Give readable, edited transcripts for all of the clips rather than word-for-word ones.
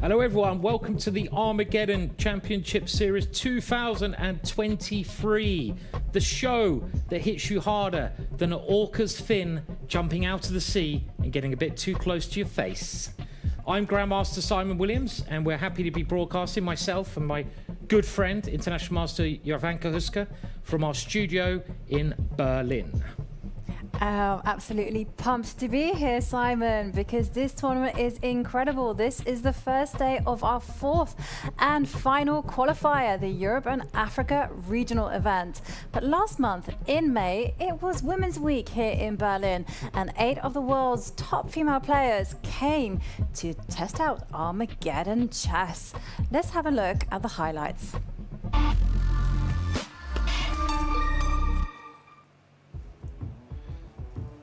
Hello everyone, welcome to the Armageddon Championship Series 2023. The show that hits you harder than an orca's fin jumping out of the sea and getting a bit too close to your face. I'm Grandmaster Simon Williams, and we're happy to be broadcasting, myself and my good friend, International Master Jovanka Houska, from our studio in Berlin. Absolutely pumped to be here, Simon, because this tournament is incredible. This is the first day of our fourth and final qualifier, the Europe and Africa regional event. But last month in May, it was Women's Week here in Berlin, and 8 of the world's top female players came to test out Armageddon chess. Let's have a look at the highlights.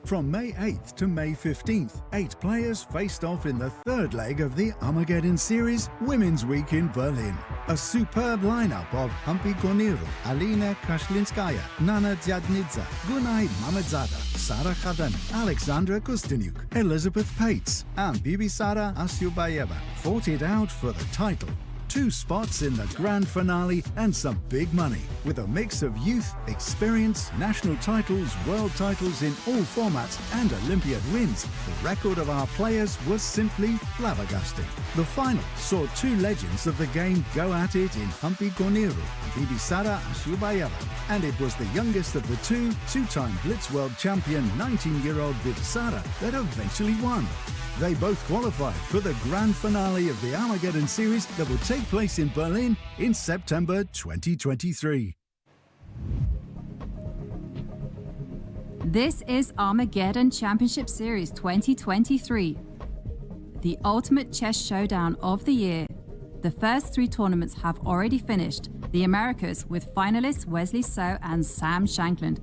From May 8th to May 15th, 8 players faced off in the third leg of the Armageddon Series Women's Week in Berlin. A superb lineup of Humpy Korniru, Alina Kashlinskaya, Nana Dziadnidze, Gunay Mamedzada, Sara Khademi, Alexandra Kostyniuk, Elizabeth Pates, and Bibisara Asyubayeva fought it out for the title. 2 spots in the grand finale and some big money, with a mix of youth, experience, national titles, world titles in all formats, and Olympiad wins. The record of our players was simply flabbergasting. The final saw 2 legends of the game go at it in Humpy Korniru and Bibisara Asyubayeva, and it was the youngest of the 2-time Blitz World Champion 19-year-old Bibisara that eventually won. They both qualified for the grand finale of the Armageddon Series that will take place in Berlin in September 2023. This is Armageddon Championship Series 2023, the ultimate chess showdown of the year. The first 3 tournaments have already finished, the Americas with finalists Wesley So and Sam Shankland,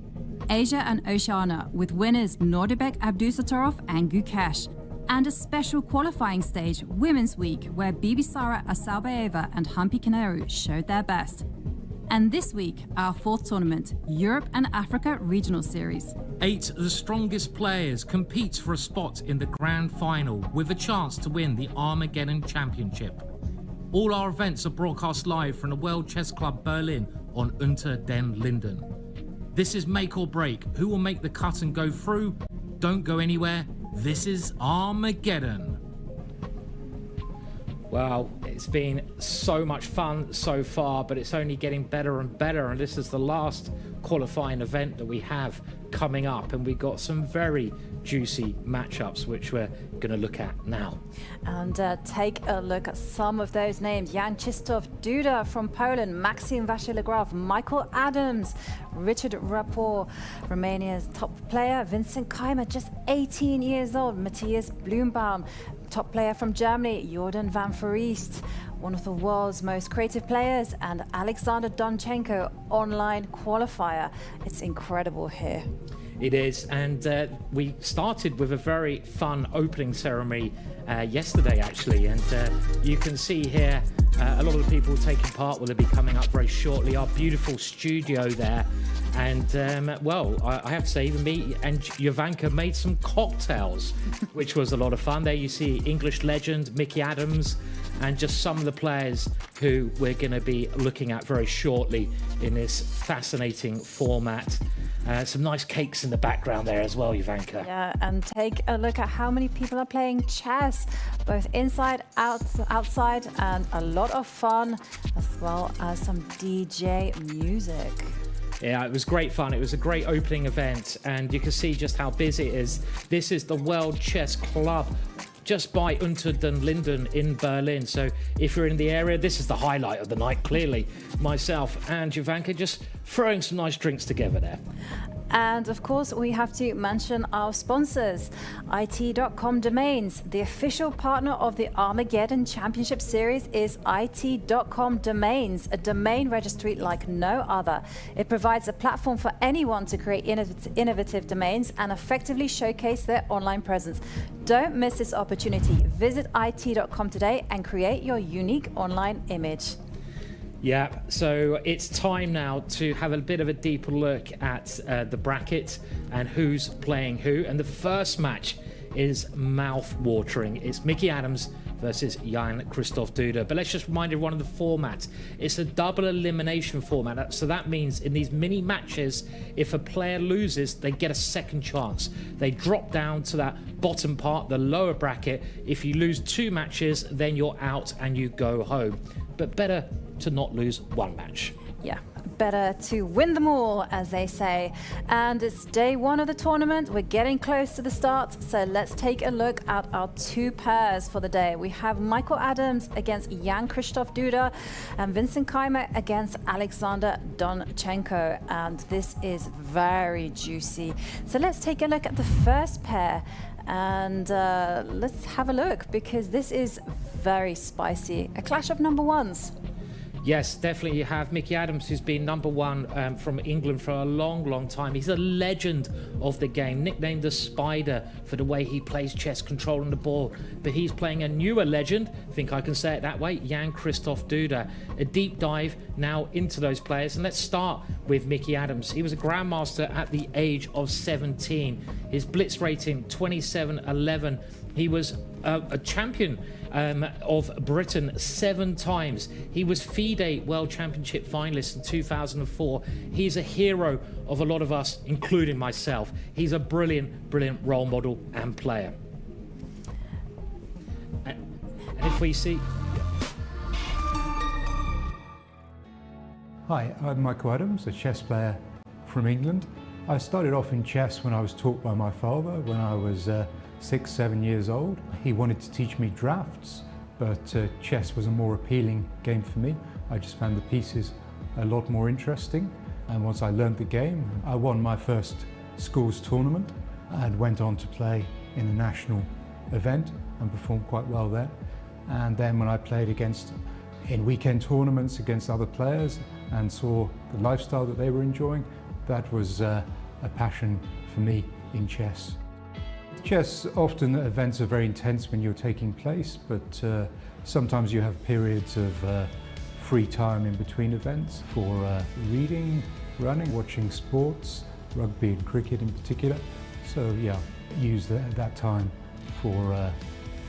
Asia and Oceania with winners Nordibek Abdusattorov and Gukesh, and a special qualifying stage, Women's Week, where Bibisara Asyubayeva and Humpy Korniru showed their best. And this week, our 4th tournament, Europe and Africa Regional Series. 8 of the strongest players compete for a spot in the grand final with a chance to win the Armageddon Championship. All our events are broadcast live from the World Chess Club Berlin on Unter den Linden. This is make or break. Who will make the cut and go through? Don't go anywhere. This is Armageddon. Well, it's been so much fun so far, but it's only getting better and better. And this is the last qualifying event that we have coming up. And we've got some very juicy matchups, which we're going to look at now. And take a look at some of those names. Jan-Krzysztof Duda from Poland, Maxime Vachier-Lagrave, Michael Adams, Richard Rapport, Romania's top player, Vincent Keymer, just 18 years old, Matthias Bluebaum, top player from Germany, Jorden Van Foreest, one of the world's most creative players, and Alexander Donchenko, online qualifier. It's incredible here. It is, and we started with a very fun opening ceremony yesterday, actually, and you can see here a lot of the people taking part will be coming up very shortly. Our beautiful studio there, and well, I have to say, even me and Jovanka made some cocktails, which was a lot of fun. There you see English legend Mickey Adams, and just some of the players who we're going to be looking at very shortly in this fascinating format. Some nice cakes in the background there as well, Jovanka. Yeah, and take a look at how many people are playing chess, both inside, outside, and a lot of fun, as well as some DJ music. Yeah, it was great fun. It was a great opening event, and you can see just how busy it is. This is the World Chess Club, just by Unter den Linden in Berlin. So if you're in the area, this is the highlight of the night, clearly. Myself and Jovanka just throwing some nice drinks together there. And of course, we have to mention our sponsors. IT.com Domains, the official partner of the Armageddon Championship Series, is IT.com Domains, a domain registry like no other. It provides a platform for anyone to create innovative domains and effectively showcase their online presence. Don't miss this opportunity. Visit IT.com today and create your unique online image. Yeah, so it's time now to have a bit of a deeper look at the bracket and who's playing who. And the first match is mouth-watering. It's Mickey Adams versus Jan-Krzysztof Duda. But let's just remind everyone of the format. It's a double elimination format, so that means in these mini matches, if a player loses, they get a second chance. They drop down to that bottom part, the lower bracket. If you lose 2 matches, then you're out and you go home. But better to not lose 1 match. Yeah, better to win them all, as they say. And it's day 1 of the tournament. We're getting close to the start, so let's take a look at our 2 pairs for the day. We have Michael Adams against Jan-Krzysztof Duda and Vincent Keymer against Alexander Donchenko. And this is very juicy. So let's take a look at the first pair. And let's have a look, because this is very spicy. A clash of number 1s. Yes, definitely. You have Mickey Adams, who's been number 1 from England for a long time. He's a legend of the game, nicknamed the Spider for the way he plays chess, controlling the ball. But he's playing a newer legend, I think I can say it that way, Jan-Krzysztof Duda. A deep dive now into those players. And let's start with Mickey Adams. He was a grandmaster at the age of 17. His blitz rating, 27-11. He was a champion of Britain 7 times. He was FIDE World Championship finalist in 2004. He's a hero of a lot of us, including myself. He's a brilliant role model and player. And if we see... Hi, I'm Michael Adams, a chess player from England. I started off in chess when I was taught by my father when I was 6-7 years old. He wanted to teach me drafts, but chess was a more appealing game for me. I just found the pieces a lot more interesting. And once I learned the game, I won my first schools tournament and went on to play in a national event and performed quite well there. And then when I played in weekend tournaments against other players and saw the lifestyle that they were enjoying, that was a passion for me in chess. Chess, often events are very intense when you're taking place, but sometimes you have periods of free time in between events for reading, running, watching sports, rugby and cricket in particular. So yeah, use that time for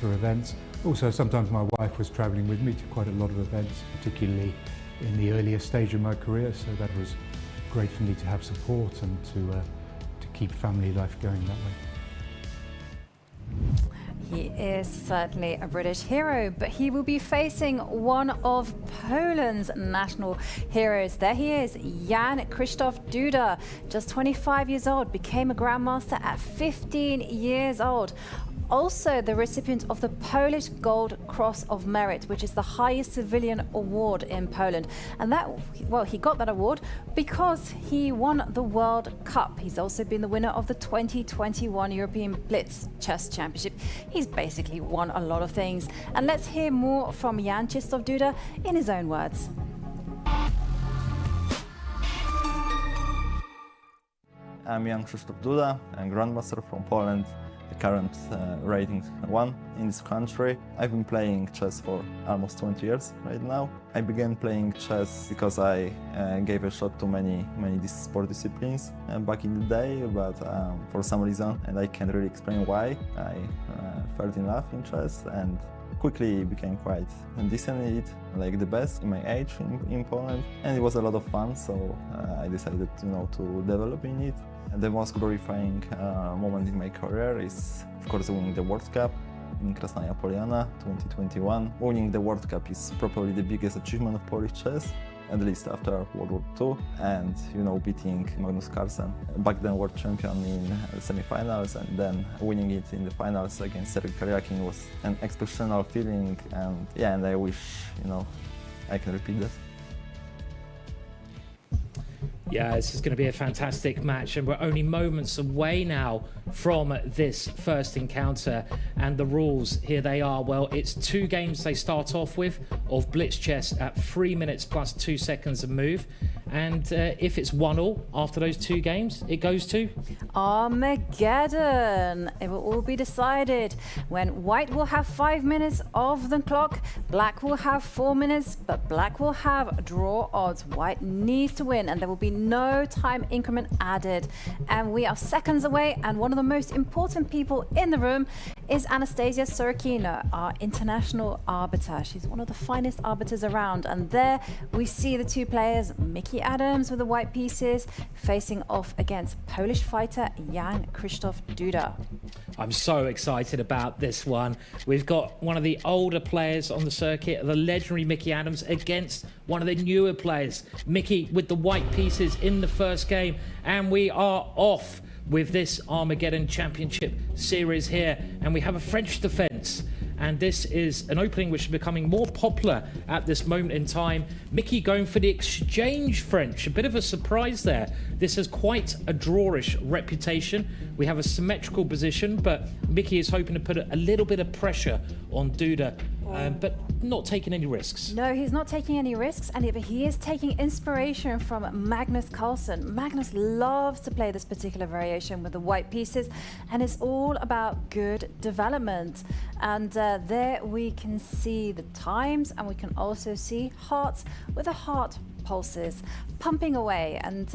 events. Also, sometimes my wife was traveling with me to quite a lot of events, particularly in the earlier stage of my career, so that was great for me to have support and to keep family life going that way. He is certainly a British hero, but he will be facing one of Poland's national heroes. There he is, Jan-Krzysztof Duda, just 25 years old, became a grandmaster at 15 years old. Also the recipient of the Polish Gold Cross of Merit, which is the highest civilian award in Poland. And that, well, he got that award because he won the World Cup. He's also been the winner of the 2021 European Blitz Chess Championship. He's basically won a lot of things. And let's hear more from Jan-Krzysztof Duda in his own words. I'm Jan-Krzysztof Duda, I'm grandmaster from Poland. The current rating 1 in this country. I've been playing chess for almost 20 years right now. I began playing chess because I gave a shot to many sport disciplines back in the day, but for some reason, and I can't really explain why, I fell in love in chess and quickly became quite decent in it, like the best in my age in Poland, and it was a lot of fun, so I decided to develop in it. The most glorifying moment in my career is, of course, winning the World Cup in Krasnaya Poliana 2021. Winning the World Cup is probably the biggest achievement of Polish chess, at least after World War II, and beating Magnus Carlsen, back then world champion in the semi-finals, and then winning it in the finals against Sergei Karyakin was an exceptional feeling, and yeah, and I wish I can repeat that. Yeah, this is going to be a fantastic match, and we're only moments away now from this first encounter. And the rules, here they are. Well, it's 2 games they start off with of blitz chess at 3 minutes plus 2 seconds a move. And if it's 1-1 after those 2 games, it goes to Armageddon. It will all be decided when white will have 5 minutes of the clock, black will have 4 minutes, but black will have draw odds. White needs to win, and there will be no time increment added. And we are seconds away, and one of the most important people in the room is Anastasia Sorokina, our international arbiter. She's one of the finest arbiters around. And there we see the 2 players, Mickey Adams with the white pieces, facing off against Polish fighter Jan-Krzysztof Duda. I'm so excited about this one. We've got one of the older players on the circuit, the legendary Mickey Adams, against one of the newer players, Mickey with the white pieces in the first game. And we are off with this Armageddon Championship Series here, and we have a French defense, and this is an opening which is becoming more popular at this moment in time. Mickey going for the exchange French, a bit of a surprise there. This has quite a drawish reputation. We have a symmetrical position, but Mickey is hoping to put a little bit of pressure on Duda, but not taking any risks. No, he's not taking any risks, but he is taking inspiration from Magnus Carlsen. Magnus loves to play this particular variation with the white pieces, and it's all about good development. And there we can see the times, and we can also see hearts with the heart pulses pumping away. And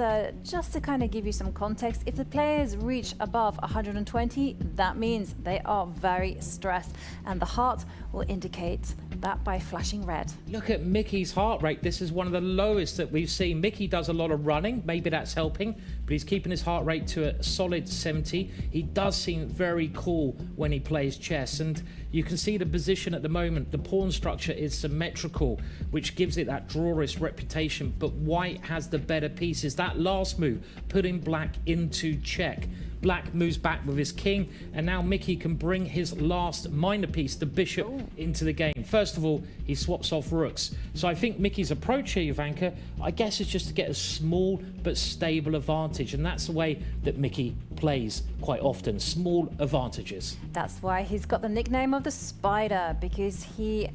just to kind of give you some context, if the players reach above 120, that means they are very stressed, and the heart will indicate that by flashing red. Look at Mickey's heart rate. This is one of the lowest that we've seen. Mickey does a lot of running, maybe that's helping, but he's keeping his heart rate to a solid 70. He does seem very cool when he plays chess, and you can see the position at the moment. The pawn structure is symmetrical, which gives it that drawish reputation, but white has the better pieces. That last move, putting black into check. Black moves back with his king, and now Mickey can bring his last minor piece, the bishop, into the game. First of all, he swaps off rooks. So I think Mickey's approach here, Jovanka, I guess is just to get a small but stable advantage, and that's the way that Mickey plays quite often, small advantages. That's why he's got the nickname of the Spider, because he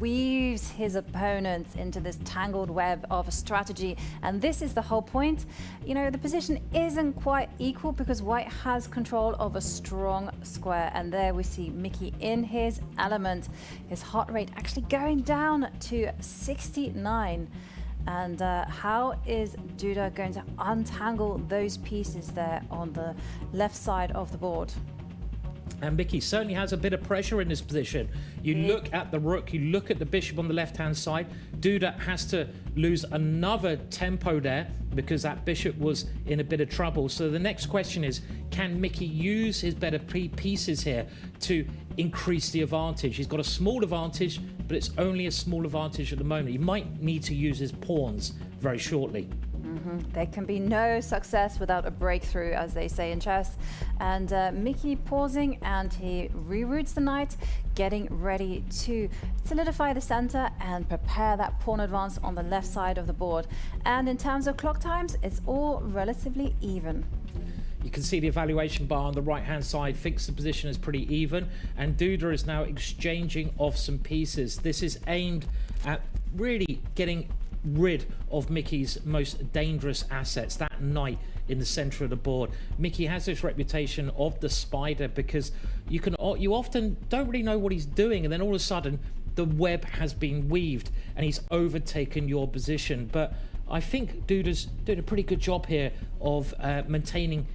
weaves his opponents into this tangled web of strategy, and this is the whole point. You know, the position isn't quite equal because white has control of a strong square, and there we see Mickey in his element, his heart rate actually going down to 69. And how is Duda going to untangle those pieces there on the left side of the board? And Mickey certainly has a bit of pressure in this position. You look at the rook, you look at the bishop on the left-hand side. Duda has to lose another tempo there because that bishop was in a bit of trouble. So the next question is, can Mickey use his better pieces here to increase the advantage? He's got a small advantage, but it's only a small advantage at the moment. He might need to use his pawns very shortly. There can be no success without a breakthrough, as they say in chess. And Mickey pausing, and he reroutes the knight, getting ready to solidify the center and prepare that pawn advance on the left side of the board. And in terms of clock times, it's all relatively even. You can see the evaluation bar on the right-hand side thinks the position is pretty even, and Duda is now exchanging off some pieces. This is aimed at really getting rid of Mickey's most dangerous assets, that knight in the center of the board. Mickey has this reputation of the spider because you often don't really know what he's doing, and then all of a sudden the web has been weaved and he's overtaken your position. But I think Duda's doing a pretty good job here of maintaining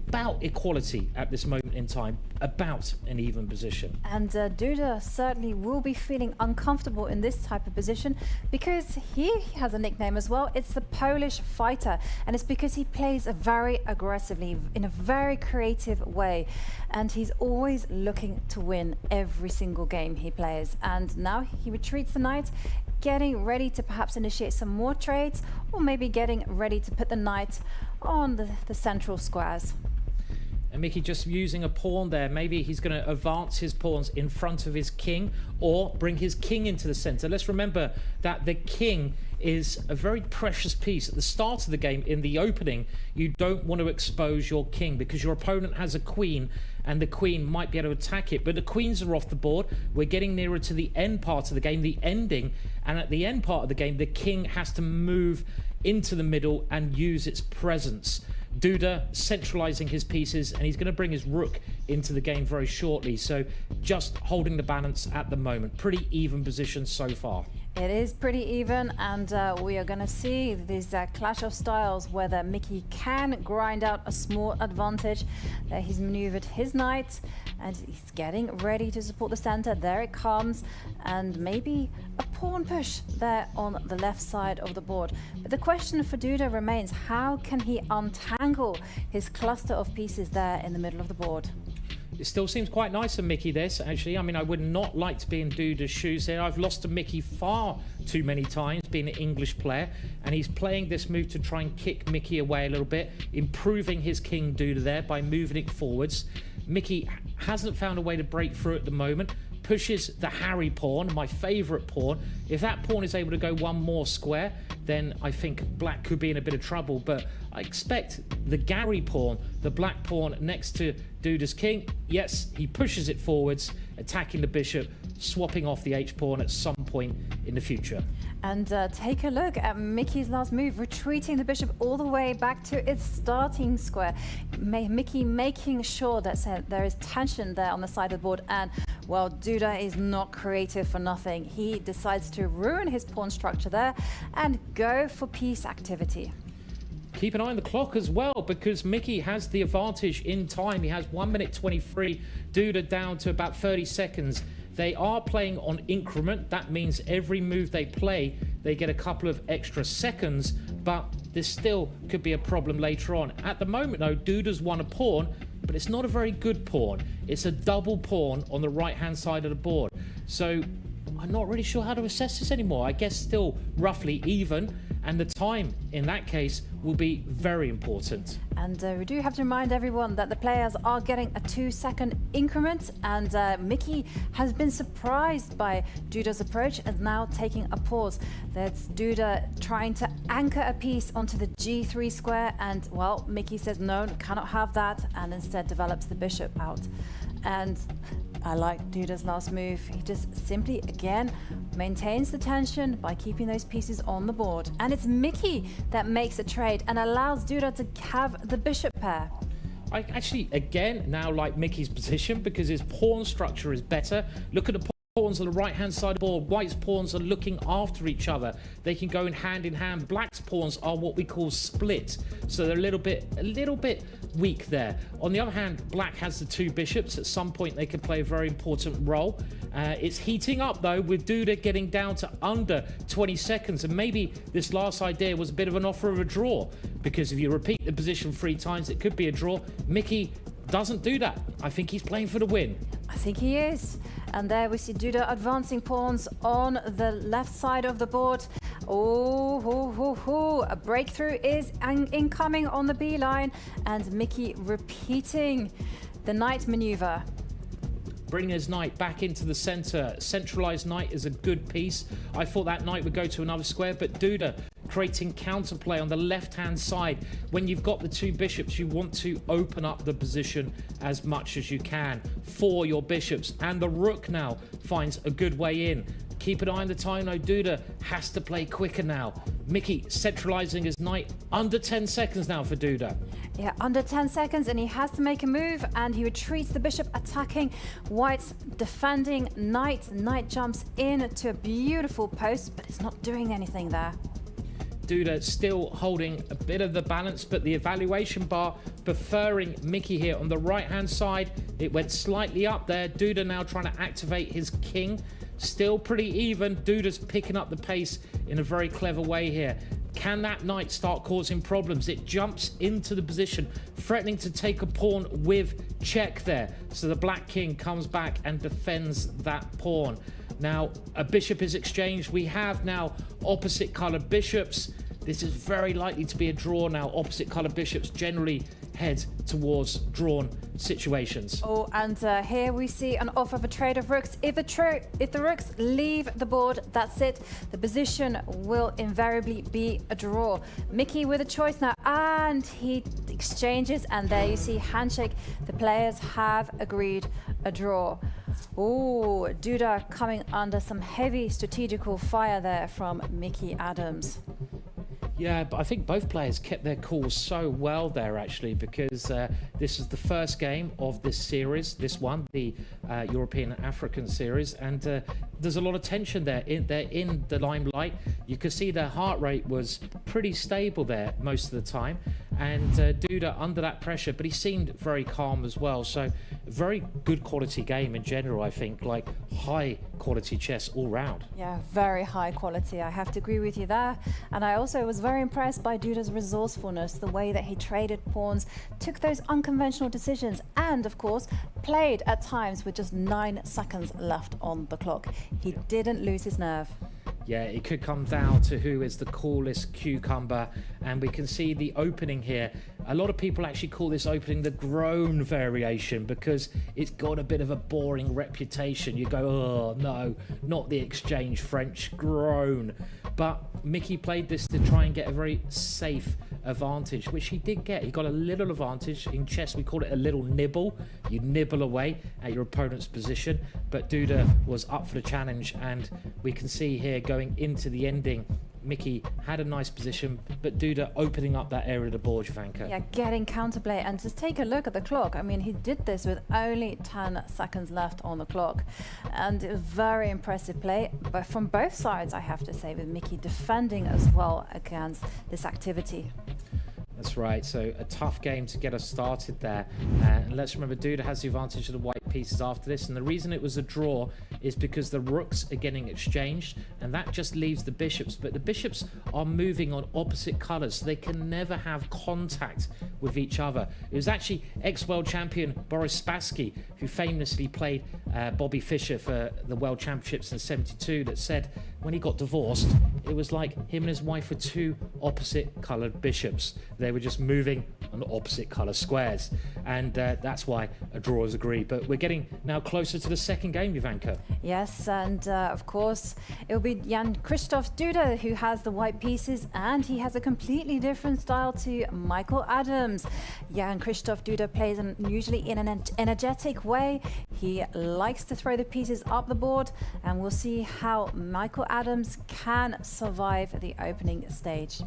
about equality at this moment in time, about an even position. And Duda certainly will be feeling uncomfortable in this type of position because he has a nickname as well. It's the Polish fighter, and it's because he plays very aggressively in a very creative way, and he's always looking to win every single game he plays. And now he retreats the knight, getting ready to perhaps initiate some more trades, or maybe getting ready to put the knight on the central squares. And Mickey just using a pawn there. Maybe he's going to advance his pawns in front of his king or bring his king into the center. Let's remember that the king is a very precious piece. At the start of the game, in the opening, you don't want to expose your king because your opponent has a queen and the queen might be able to attack it. But the queens are off the board. We're getting nearer to the end part of the game, the ending. And at the end part of the game, the king has to move into the middle and use its presence. Duda centralizing his pieces, and he's going to bring his rook into the game very shortly. So just holding the balance at the moment. Pretty even position so far. It is pretty even, and we are going to see this clash of styles, whether Mickey can grind out a small advantage. There he's maneuvered his knight, and he's getting ready to support the center. There it comes, and maybe a pawn push there on the left side of the board. But the question for Duda remains, how can he untangle his cluster of pieces there in the middle of the board? It still seems quite nice of Mickey, this, actually. I mean, I would not like to be in Duda's shoes here. I've lost to Mickey far too many times, being an English player, and he's playing this move to try and kick Mickey away a little bit, improving his king Duda there by moving it forwards. Mickey hasn't found a way to break through at the moment, pushes the Harry pawn, my favourite pawn. If that pawn is able to go one more square, then I think black could be in a bit of trouble. But I expect the Gary pawn, the black pawn next to Duda's king, yes, he pushes it forwards, attacking the bishop, swapping off the H-pawn at some point in the future. And take a look at Mickey's last move, retreating the bishop all the way back to its starting square. Mickey making sure that there is tension there on the side of the board. And, well, Duda is not creative for nothing. He decides to ruin his pawn structure there and go for piece activity. Keep an eye on the clock as well, because Mickey has the advantage in time. He has 1 minute 23, Duda down to about 30 seconds. They are playing on increment. That means every move they play, they get a couple of extra seconds, but this still could be a problem later on. At the moment, though, Duda's won a pawn, but it's not a very good pawn. It's a double pawn on the right-hand side of the board. So I'm not really sure how to assess this anymore. I guess still roughly even, and the time in that case will be very important. And we do have to remind everyone that the players are getting a 2-second increment, and Mickey has been surprised by Duda's approach and now taking a pause. That's Duda trying to anchor a piece onto the G3 square, and, well, Mickey says no, cannot have that, and instead develops the bishop out. And I like Duda's last move. He just simply, again, maintains the tension by keeping those pieces on the board. And it's Mickey that makes a trade and allows Duda to have the bishop pair. I actually, again, now like Mickey's position because his pawn structure is better. Look at the pawns on the right-hand side of the board. White's pawns are looking after each other. They can go in hand. Black's pawns are what we call split, so they're a little bit weak there. On the other hand, black has the two bishops. At some point, they can play a very important role. It's heating up, though, with Duda getting down to under 20 seconds, and maybe this last idea was a bit of an offer of a draw, because if you repeat the position 3 times, it could be a draw. Mickey doesn't do that. I think he's playing for the win. I think he is. And there we see Duda advancing pawns on the left side of the board. A breakthrough is incoming on the B line, and Mickey repeating the knight maneuver. Bringing his knight back into the center. Centralized knight is a good piece. I thought that knight would go to another square, but Duda creating counterplay on the left-hand side. When you've got the two bishops, you want to open up the position as much as you can for your bishops. And the rook now finds a good way in. Keep an eye on the time, though. Duda has to play quicker now. Mickey centralizing his knight. Under 10 seconds now for Duda. Yeah, under 10 seconds, and he has to make a move, and he retreats the bishop, attacking White's defending knight. Knight jumps in to a beautiful post, but it's not doing anything there. Duda still holding a bit of the balance, but the evaluation bar preferring Mickey here on the right-hand side. It went slightly up there. Duda now trying to activate his king. Still pretty even. Duda's picking up the pace in a very clever way here. Can that knight start causing problems? It jumps into the position, threatening to take a pawn with check there. So the black king comes back and defends that pawn. Now, a bishop is exchanged. We have now opposite colored bishops. This is very likely to be a draw now. Opposite colored bishops generally head towards drawn situations. Oh, and here we see an offer of a trade of rooks. If the rooks leave the board, that's it. The position will invariably be a draw. Mickey with a choice now, and he exchanges, and there you see handshake. The players have agreed a draw. Oh, Duda coming under some heavy strategical fire there from Mickey Adams. Yeah, but I think both players kept their cool so well there, actually, because this is the first game of this series, this one, the European African series, and there's a lot of tension there. They're in the limelight. You could see their heart rate was pretty stable there most of the time, and Duda under that pressure, but he seemed very calm as well. So very good quality game in general, I think, like high quality chess all round. Yeah, very high quality. I have to agree with you there. And I also was very impressed by Duda's resourcefulness, the way that he traded pawns, took those unconventional decisions, and of course, played at times with just 9 seconds left on the clock. He didn't lose his nerve. Yeah, it could come down to who is the coolest cucumber, and we can see the opening here. A lot of people actually call this opening the groan variation because it's got a bit of a boring reputation. You go, oh no, not the exchange French groan. But Mickey played this to try and get a very safe advantage, which he did get. He got a little advantage. In chess, we call it a little nibble. You nibble away at your opponent's position, but Duda was up for the challenge, and we can see here going into the ending, Mickey had a nice position, but Duda opening up that area of the board, Jovanka. Yeah, getting counterplay, and just take a look at the clock. I mean, he did this with only 10 seconds left on the clock, and it was very impressive play, but from both sides, I have to say, with Mickey defending as well against this activity. That's right, so a tough game to get us started there. And let's remember, Duda has the advantage of the white pieces after this, and the reason it was a draw is because the rooks are getting exchanged, and that just leaves the bishops. But the bishops are moving on opposite colours, so they can never have contact with each other. It was actually ex-world champion Boris Spassky, who famously played Bobby Fischer for the World Championships in '72, that said when he got divorced, it was like him and his wife were 2 opposite coloured bishops. They were just moving on opposite colour squares, and that's why a draw is agreed. But we're getting now closer to the second game, Jovanka. Yes, and of course it will be Jan-Krzysztof Duda who has the white pieces, and he has a completely different style to Michael Adams. Jan-Krzysztof Duda plays usually in an energetic way. He likes to throw the pieces up the board, and we'll see how Michael Adams can survive the opening stage.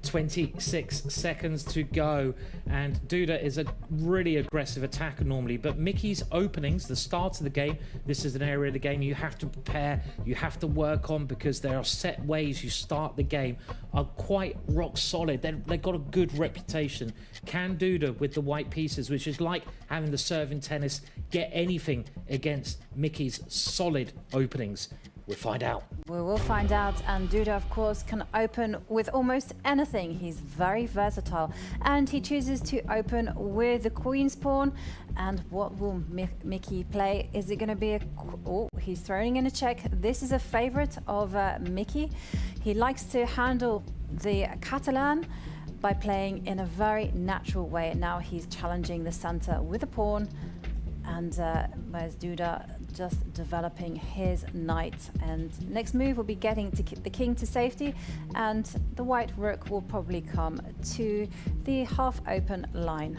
26 seconds to go, and Duda is a really aggressive attacker normally, but Mickey's openings, the start of the game, this is an area of the game you have to prepare, you have to work on, because there are set ways you start the game are quite rock solid. They've got a good reputation. Can Duda with the white pieces, which is like having the serve in tennis, get anything against Mickey's solid openings? We'll find out. We will find out, and Duda, of course, can open with almost anything. He's very versatile, and he chooses to open with the queen's pawn. And what will Mickey play? Is it going to be a... Oh, he's throwing in a check. This is a favorite of Mickey. He likes to handle the Catalan by playing in a very natural way. Now he's challenging the center with a pawn, and whereas Duda just developing his knight, and next move will be getting the king to safety, and the white rook will probably come to the half open line.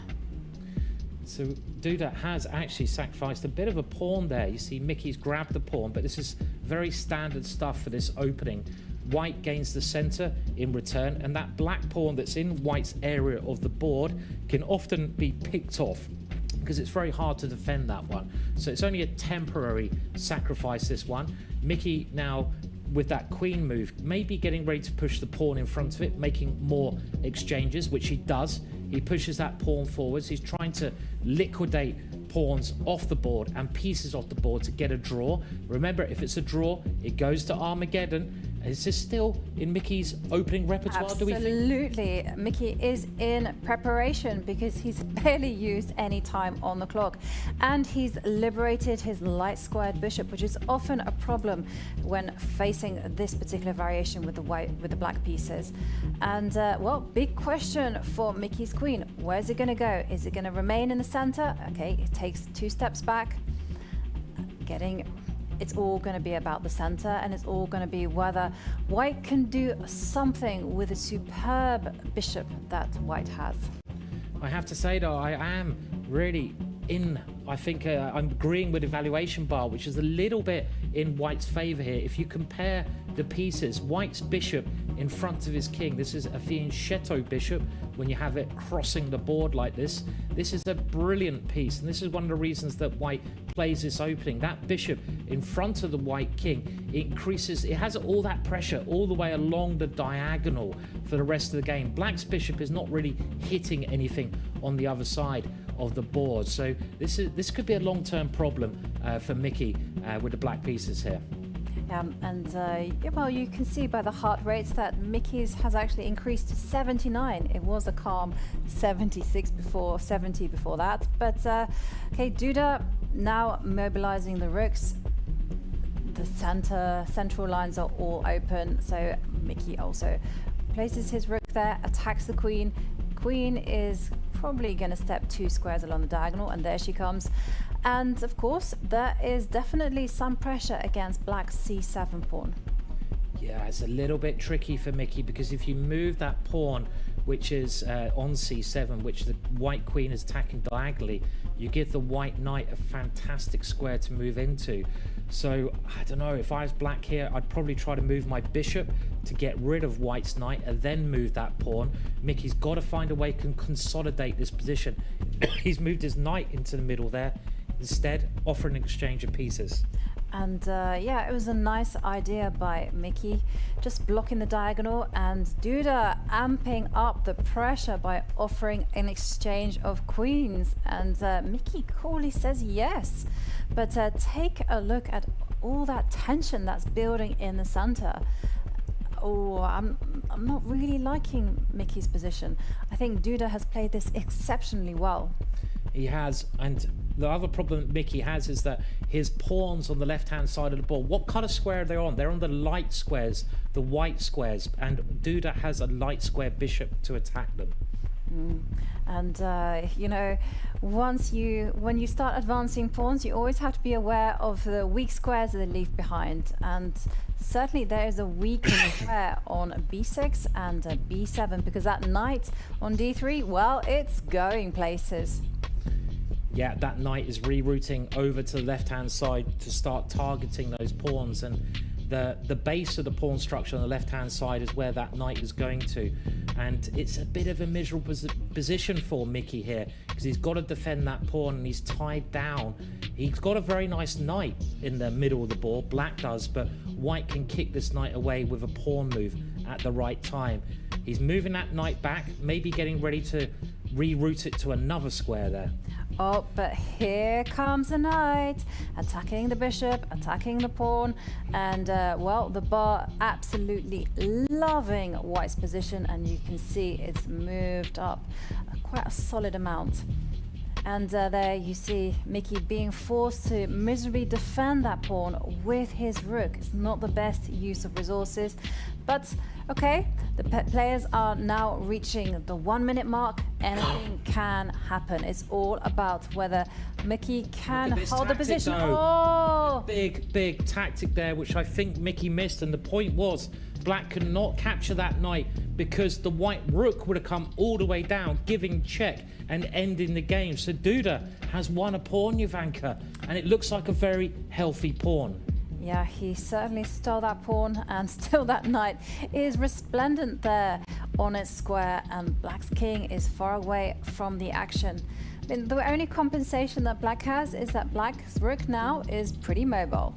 So Duda has actually sacrificed a bit of a pawn there. You see Mickey's grabbed the pawn, but this is very standard stuff for this opening. White gains the center in return, and that black pawn that's in white's area of the board can often be picked off, because it's very hard to defend that one. So it's only a temporary sacrifice, this one. Mickey now, with that queen move, maybe getting ready to push the pawn in front of it, making more exchanges, which he does. He pushes that pawn forwards. He's trying to liquidate pawns off the board and pieces off the board to get a draw. Remember, if it's a draw, it goes to Armageddon. Is this still in Mickey's opening repertoire, do we think? Absolutely. Mickey is in preparation because he's barely used any time on the clock. And he's liberated his light squared bishop, which is often a problem when facing this particular variation with the black pieces. And, well, big question for Mickey's queen. Where's it going to go? Is it going to remain in the center? Okay, it takes 2 steps back. It's all going to be about the center, and it's all going to be whether white can do something with a superb bishop that white has. I have to say, though, I am really I'm agreeing with evaluation bar, which is a little bit in White's favor here. If you compare the pieces, White's bishop in front of his king, this is a fianchetto bishop. When you have it crossing the board like this is a brilliant piece, and this is one of the reasons that White plays this opening. That bishop in front of the White king increases, it has all that pressure all the way along the diagonal for the rest of the game. Black's bishop is not really hitting anything on the other side of the board, so this could be a long-term problem for Mickey with the black pieces here. Well, you can see by the heart rates that Mickey's has actually increased to 79. It was a calm 76 before, 70 before that. But okay, Duda now mobilizing the rooks. The central lines are all open, so Mickey also places his rook there, attacks the queen. Queen is probably going to step 2 squares along the diagonal, and there she comes. And of course, there is definitely some pressure against Black's c7 pawn. Yeah, it's a little bit tricky for Mickey, because if you move that pawn, which is on c7, which the White queen is attacking diagonally, you give the White knight a fantastic square to move into. So I don't know, if I was Black here, I'd probably try to move my bishop to get rid of White's knight and then move that pawn. Mickey's got to find a way to consolidate this position. He's moved his knight into the middle there, instead offering an exchange of pieces. And yeah, it was a nice idea by Mickey, just blocking the diagonal, and Duda amping up the pressure by offering an exchange of queens. And Mickey coolly says yes. But take a look at all that tension that's building in the center. Oh, I'm not really liking Mickey's position. I think Duda has played this exceptionally well. He has, and the other problem that Mickey has is that his pawns on the left-hand side of the board, what kind of square are they on? They're on the light squares, the white squares, and Duda has a light square bishop to attack them. And you know, when you start advancing pawns, you always have to be aware of the weak squares that they leave behind. And certainly there is a weak square on b6 and b7, because that knight on d3, well, it's going places. Yeah, that knight is rerouting over to the left-hand side to start targeting those pawns, and the base of the pawn structure on the left-hand side is where that knight is going to. And it's a bit of a miserable position for Mickey here, because he's got to defend that pawn and he's tied down. He's got a very nice knight in the middle of the board, Black does, but White can kick this knight away with a pawn move at the right time. He's moving that knight back, maybe getting ready to reroute it to another square there. Oh, but here comes the knight, attacking the bishop, attacking the pawn, and well, the bar absolutely loving White's position, and you can see it's moved up quite a solid amount. And there you see Mickey being forced to miserably defend that pawn with his rook. It's not the best use of resources, but okay, the players are now reaching the 1 minute mark. Anything can happen. It's all about whether Mickey can hold the position. Oh! Big tactic there, which I think Mickey missed, and the point was Black could not capture that knight because the White rook would have come all the way down, giving check and ending the game. So Duda has won a pawn, Jovanka, and it looks like a very healthy pawn. Yeah, he certainly stole that pawn, and still that knight is resplendent there on its square, and Black's king is far away from the action. I mean, the only compensation that Black has is that Black's rook now is pretty mobile.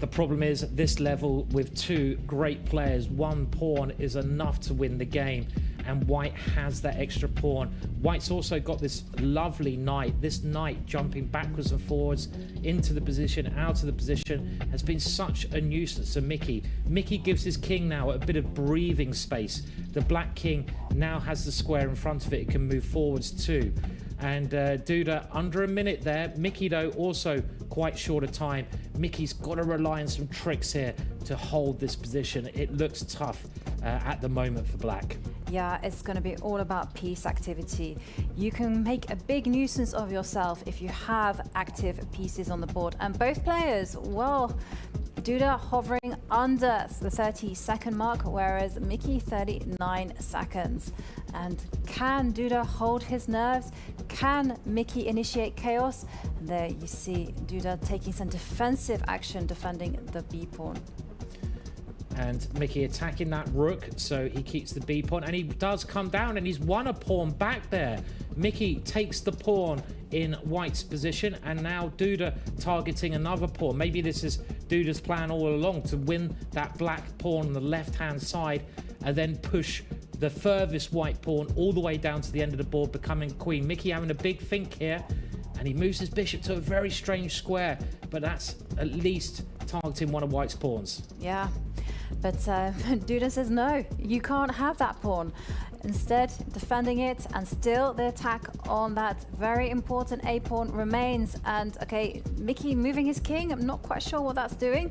The problem is, at this level, with two great players, one pawn is enough to win the game, and White has that extra pawn. White's also got this lovely knight. This knight jumping backwards and forwards into the position, out of the position, has been such a nuisance to Mickey. Mickey gives his king now a bit of breathing space. The Black king now has the square in front of it. It can move forwards too. And Duda under a minute there. Mickey, though, also quite short of time. Mickey's got to rely on some tricks here to hold this position. It looks tough at the moment for Black. Yeah, it's going to be all about piece activity. You can make a big nuisance of yourself if you have active pieces on the board. And both players, well, Duda hovering under the 30-second mark, whereas Mickey 39 seconds. And can Duda hold his nerves? Can Mickey initiate chaos? And there you see Duda taking some defensive action, defending the B pawn. And Mickey attacking that rook, so he keeps the B pawn, and he does come down, and he's won a pawn back there. Mickey takes the pawn in White's position, and now Duda targeting another pawn. Maybe this is Duda's plan all along, to win that black pawn on the left-hand side and then push the furthest white pawn all the way down to the end of the board, becoming queen. Mickey having a big think here, and he moves his bishop to a very strange square, but that's at least targeting one of White's pawns. Yeah. But Duda says, no, you can't have that pawn. Instead, defending it, and still the attack on that very important A pawn remains. And okay, Mickey moving his king. I'm not quite sure what that's doing.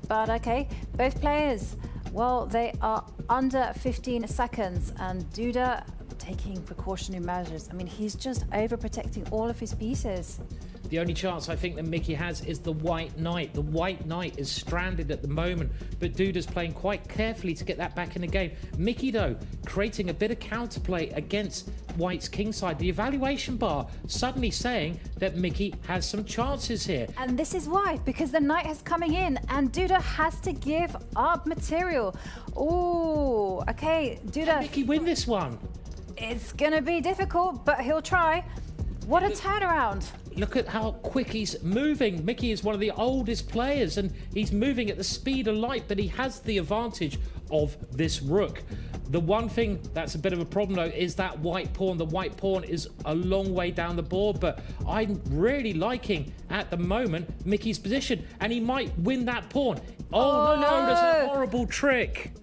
But okay, both players, well, they are under 15 seconds. And Duda taking precautionary measures. I mean, he's just overprotecting all of his pieces. The only chance I think that Mickey has is the white knight. The white knight is stranded at the moment, but Duda's playing quite carefully to get that back in the game. Mickey, though, creating a bit of counterplay against White's kingside. The evaluation bar suddenly saying that Mickey has some chances here. And this is why, because the knight is coming in and Duda has to give up material. Ooh, okay, Duda. Can Mickey win this one? It's gonna be difficult, but he'll try. What a turnaround. Look at how quick he's moving. Mickey is one of the oldest players, and he's moving at the speed of light, but he has the advantage of this rook. The one thing that's a bit of a problem, though, is that white pawn. The white pawn is a long way down the board, but I'm really liking, at the moment, Mickey's position, and he might win that pawn. Oh no, there's a horrible trick.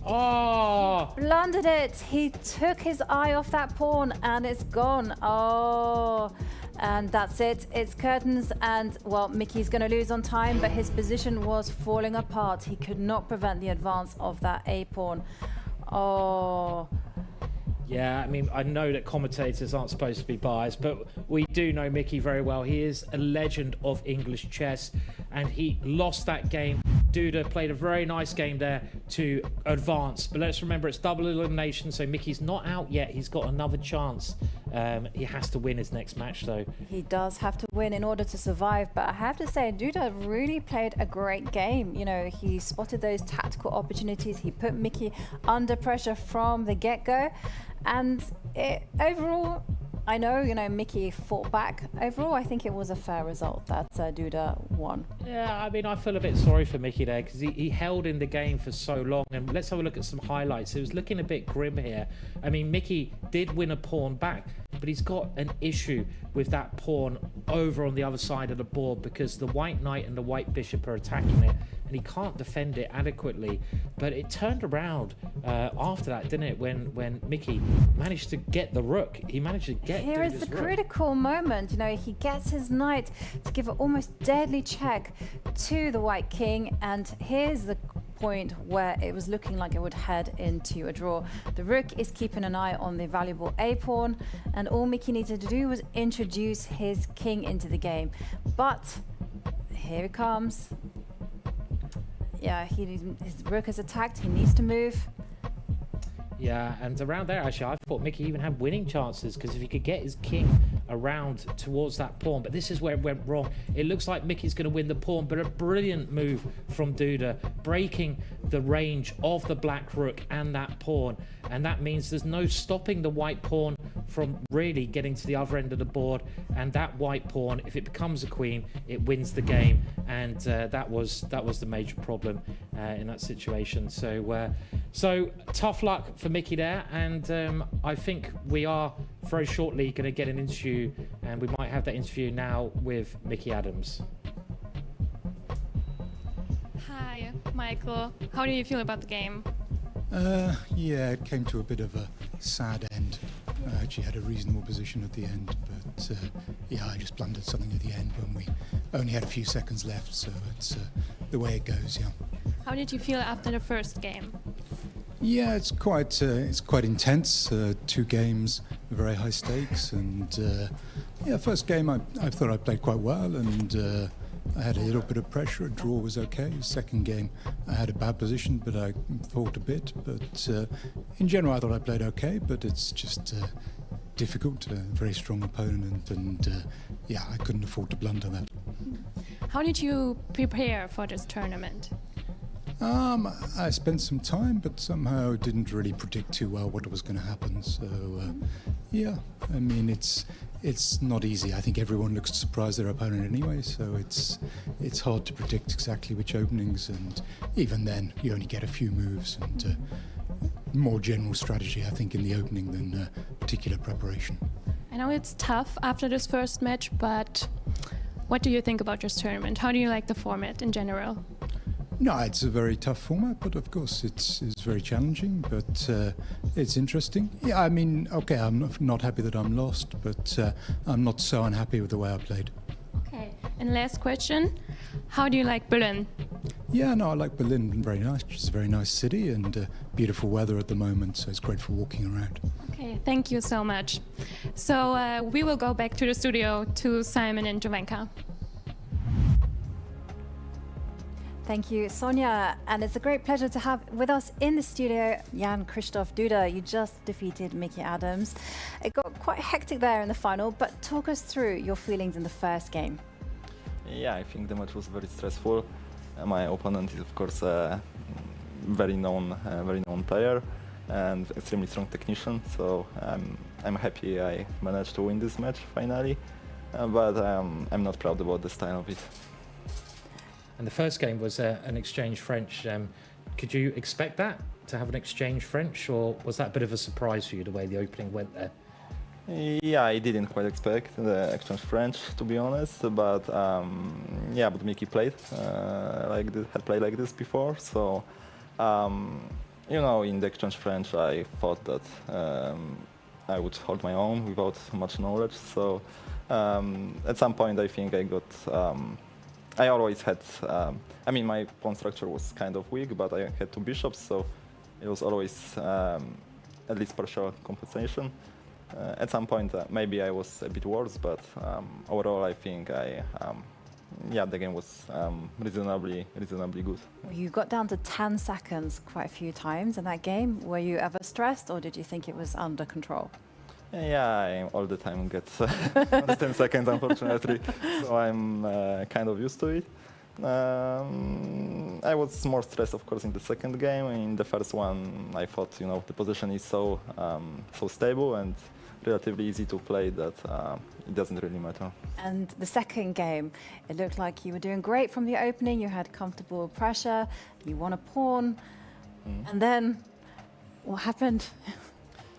Oh, Blundered it. He took his eye off that pawn and it's gone. Oh, and that's it. It's curtains, and well, Mickey's going to lose on time, but his position was falling apart. He could not prevent the advance of that A pawn. Oh. yeah, I mean, I know that commentators aren't supposed to be biased, but we do know Mickey very well. He is a legend of English chess, and he lost that game. Duda played a very nice game there to advance, but let's remember it's double elimination, so Mickey's not out yet. He's got another chance. He has to win his next match, though. He does have to win in order to survive, but I have to say Duda really played a great game. You know, he spotted those tactical opportunities. He put Mickey under pressure from the get-go, and overall, I know, you know, Mickey fought back. Overall, I think it was a fair result that Duda won. Yeah, I mean, I feel a bit sorry for Mickey there, because he held in the game for so long. And let's have a look at some highlights. It was looking a bit grim here. I mean, Mickey did win a pawn back, but he's got an issue with that pawn over on the other side of the board, because the white knight and the white bishop are attacking it, and he can't defend it adequately. But it turned around after that, didn't it, when Mickey managed to get the rook. He managed to get Here is the critical moment. You know, he gets his knight to give an almost deadly check to the white king, and here's the point where it was looking like it would head into a draw. The rook is keeping an eye on the valuable A pawn, and all Mickey needed to do was introduce his king into the game. But here it comes. Yeah, his rook is attacked. He needs to move. Yeah, and around there, actually, I thought Mickey even had winning chances, because if he could get his king around towards that pawn, but this is where it went wrong. It looks like Mickey's going to win the pawn, but a brilliant move from Duda, breaking the range of the black rook and that pawn, and that means there's no stopping the white pawn from really getting to the other end of the board, and that white pawn, if it becomes a queen, it wins the game, and that was the major problem in that situation. So tough luck for Mickey there, and I think we are very shortly going to get an interview, and we might have that interview now with Mickey Adams. Hi, Michael. How do you feel about the game? Yeah, it came to a bit of a sad end. I actually had a reasonable position at the end, but yeah, I just blundered something at the end when we only had a few seconds left, so it's the way it goes, yeah. How did you feel after the first game? Yeah, it's quite intense. 2 games, very high stakes, and yeah, first game I thought I played quite well, and I had a little bit of pressure. A draw was okay. Second game, I had a bad position, but I fought a bit. But in general, I thought I played okay. But it's just difficult. A very strong opponent, and yeah, I couldn't afford to blunder that. How did you prepare for this tournament? I spent some time, but somehow didn't really predict too well what was going to happen. So, yeah, I mean, it's not easy. I think everyone looks to surprise their opponent anyway, so it's hard to predict exactly which openings, and even then, you only get a few moves and more general strategy, I think, in the opening than particular preparation. I know it's tough after this first match, but what do you think about this tournament? How do you like the format in general? No, it's a very tough format, but of course it's very challenging, but it's interesting. Yeah, I mean, okay, I'm not happy that I'm lost, but I'm not so unhappy with the way I played. Okay, and last question, how do you like Berlin? Yeah, no, I like Berlin, very nice. It's a very nice city and beautiful weather at the moment, so it's great for walking around. Okay, thank you so much. So we will go back to the studio to Simon and Jovanka. Thank you, Sonia. And it's a great pleasure to have with us in the studio Jan-Krzysztof Duda. You just defeated Mickey Adams. It got quite hectic there in the final, but talk us through your feelings in the first game. Yeah, I think the match was very stressful. My opponent is, of course, a very known player and extremely strong technician. So I'm happy I managed to win this match finally, but I'm not proud about the style of it. And the first game was an exchange French. Could you expect that, to have an exchange French, or was that a bit of a surprise for you, the way the opening went there? Yeah, I didn't quite expect the exchange French, to be honest, but yeah, but Mickey played had played like this before, so you know, in the exchange French, I thought that I would hold my own without much knowledge. So at some point, I think I got. I always had, I mean, my pawn structure was kind of weak, but I had two bishops, so it was always at least partial compensation. At some point, maybe I was a bit worse, but overall, I think yeah, the game was reasonably good. You got down to 10 seconds quite a few times in that game. Were you ever stressed, or did you think it was under control? Yeah, I all the time get 10 seconds, unfortunately, so I'm kind of used to it. I was more stressed, of course, in the second game. In the first one, I thought, you know, the position is so stable and relatively easy to play that it doesn't really matter. And the second game, it looked like you were doing great from the opening. You had comfortable pressure. You won a pawn, and then what happened?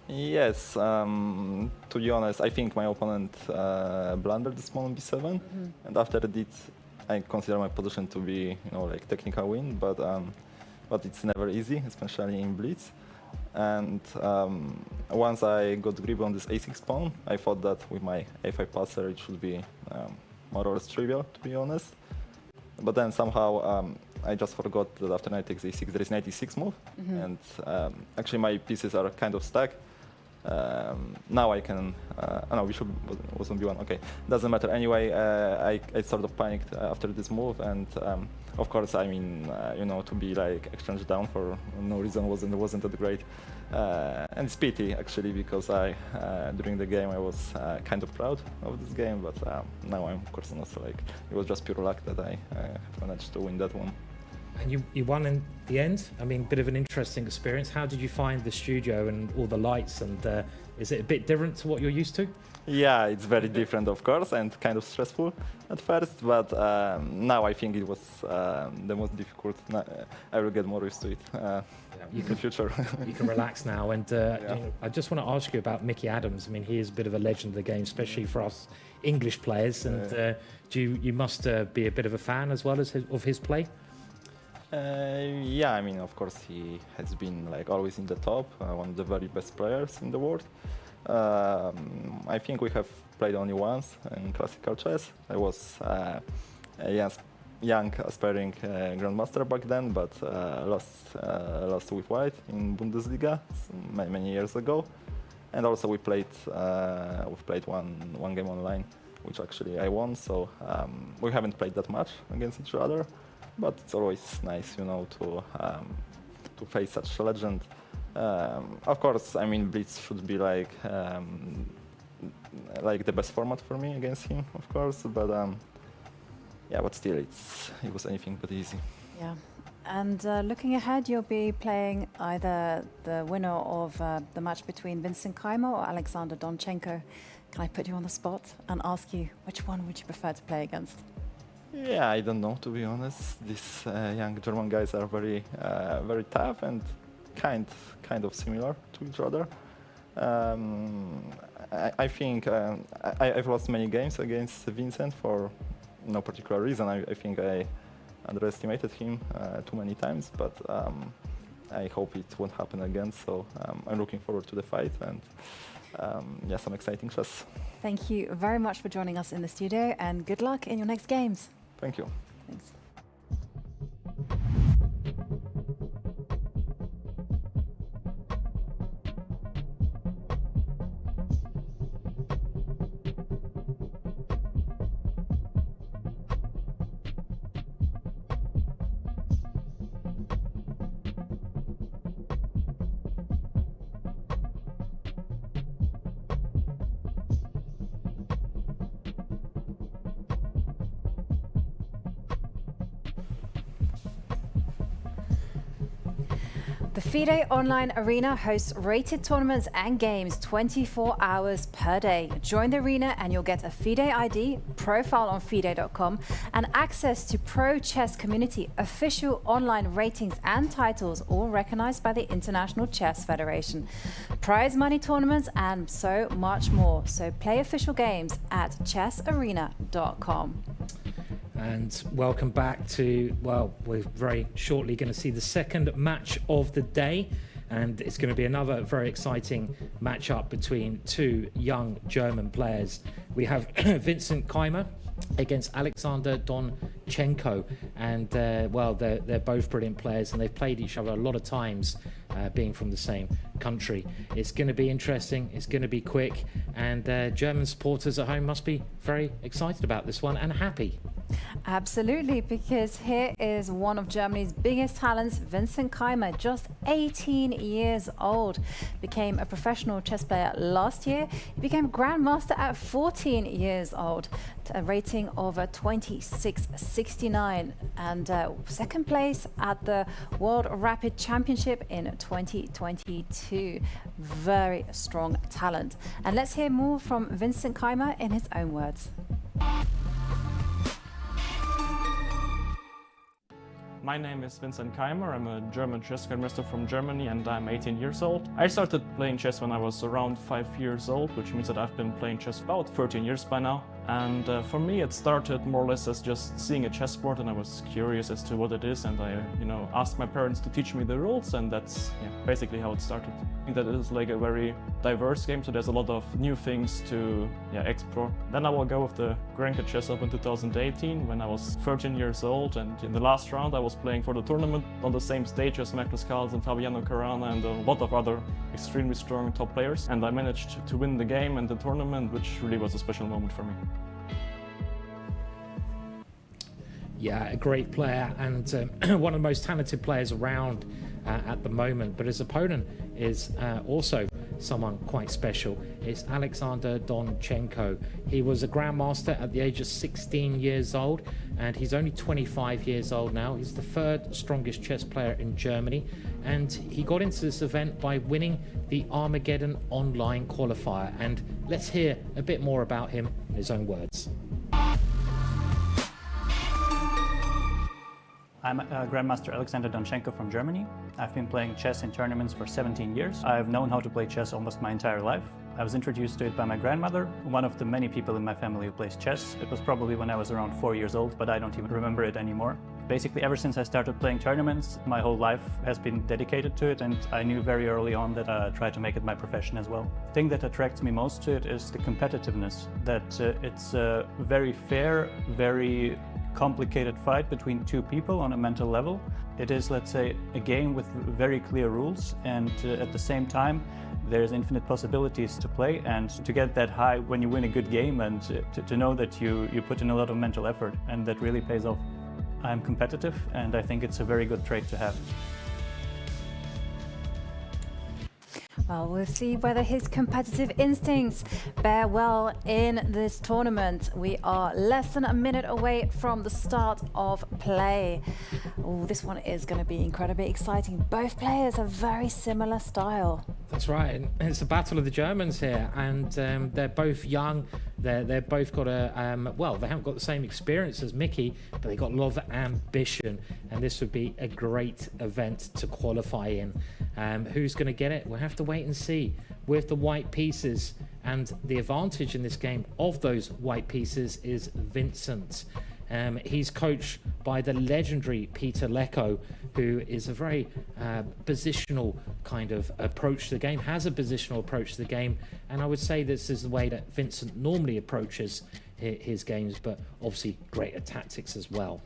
Yes, to be honest, I think my opponent blundered this pawn on b7, and after that, I consider my position to be, you know, like technical win, but it's never easy, especially in blitz. And once I got grip on this a6 pawn, I thought that with my a5 passer it should be more or less trivial, to be honest. But then somehow I just forgot that after knight takes a6 there is an 86 move, and actually my pieces are kind of stuck. Now I can, no, bishop was on b1, okay, doesn't matter. Anyway, I sort of panicked after this move, and of course, I mean, you know, to be like exchanged down for no reason wasn't that great. And it's pity, actually, because during the game I was kind of proud of this game, but now I'm, of course, not. Like, it was just pure luck that I managed to win that one. And you won in the end. I mean, bit of an interesting experience. How did you find the studio and all the lights? And is it a bit different to what you're used to? Yeah, it's very different, of course, and kind of stressful at first. But now I think it was the most difficult. I will get more used to it in the future. You can relax now. And you know, I just want to ask you about Mickey Adams. I mean, he is a bit of a legend of the game, especially for us English players. And you must be a bit of a fan as well as of his play. Yeah, I mean, of course, he has been like always in the top, one of the very best players in the world. I think we have played only once in classical chess. I was a young aspiring grandmaster back then, but lost with white in Bundesliga many years ago. And also we played one game online which actually I won. So we haven't played that much against each other, but it's always nice, you know, to face such a legend. Of course, I mean, Blitz should be like the best format for me against him, of course. But yeah, but still, it was anything but easy. Yeah. And looking ahead, you'll be playing either the winner of the match between Vincent Keymer or Alexander Donchenko. Can I put you on the spot and ask you, which one would you prefer to play against? Yeah, I don't know, to be honest. These young German guys are very tough and kind of similar to each other. I think I've lost many games against Vincent for no particular reason. I think I underestimated him too many times, but I hope it won't happen again. So I'm looking forward to the fight and yeah, some exciting chess. Thank you very much for joining us in the studio, and good luck in your next games. Thank you. Thanks. The FIDE Online Arena hosts rated tournaments and games 24 hours per day. Join the arena and you'll get a FIDE ID, profile on FIDE.com, and access to pro chess community, official online ratings and titles, all recognized by the International Chess Federation. Prize money tournaments and so much more. So play official games at chessarena.com. And welcome back to, well, we're very shortly going to see the second match of the day, and it's going to be another very exciting matchup between two young German players. We have Vincent Keymer against Alexander Donchenko, and well, they're both brilliant players, and they've played each other a lot of times, being from the same country. It's going to be interesting, it's going to be quick, and German supporters at home must be very excited about this one and happy. Absolutely, because here is one of Germany's biggest talents, Vincent Keymer, just 18 years old. Became a professional chess player last year. He became Grandmaster at 14 years old, a rating of 2669, and second place at the World Rapid Championship in 2022. Very strong talent. And let's hear more from Vincent Keymer in his own words. My name is Vincent Keymer. I'm a German chess grandmaster from Germany, and I'm 18 years old. I started playing chess when I was around 5 years old, which means that I've been playing chess about 13 years by now. And for me, it started more or less as just seeing a chessboard, and I was curious as to what it is, and I, asked my parents to teach me the rules, and that's basically how it started. I think that it is like a very diverse game, so there's a lot of new things to explore. Then I will go with the Grenke Chess Open 2018 when I was 13 years old, and in the last round I was playing for the tournament on the same stage as Magnus Carlsen, Fabiano Caruana, and a lot of other extremely strong top players, and I managed to win the game and the tournament, which really was a special moment for me. Yeah, a great player and one of the most talented players around at the moment. But his opponent is also someone quite special. It's Alexander Donchenko. He was a Grandmaster at the age of 16 years old, and he's only 25 years old now. He's the third strongest chess player in Germany, and he got into this event by winning the Armageddon online qualifier. And let's hear a bit more about him in his own words. I'm Grandmaster Alexander Donchenko from Germany. I've been playing chess in tournaments for 17 years. I've known how to play chess almost my entire life. I was introduced to it by my grandmother, one of the many people in my family who plays chess. It was probably when I was around 4 years old, but I don't even remember it anymore. Basically, ever since I started playing tournaments, my whole life has been dedicated to it, and I knew very early on that I tried to make it my profession as well. The thing that attracts me most to it is the competitiveness, that it's very fair, very complicated fight between two people on a mental level. It is, let's say, a game with very clear rules, and at the same time, there's infinite possibilities to play, and to get that high when you win a good game, and to know that you put in a lot of mental effort, and that really pays off. I'm competitive, and I think it's a very good trait to have. Well, we'll see whether his competitive instincts bear well in this tournament. We are less than a minute away from the start of play. Oh, this one is going to be incredibly exciting. Both players have very similar style. That's right. And it's a battle of the Germans here, and they're both young. They're both got well, they haven't got the same experience as Mickey, but they got a lot of ambition, and this would be a great event to qualify in. Who's going to get it? We'll have to wait and see. With the white pieces, and the advantage in this game of those white pieces is Vincent. He's coached by the legendary Peter Lecco, who is a very positional kind of approach to the game, has a positional approach to the game, and I would say this is the way that Vincent normally approaches his games, but obviously great at tactics as well.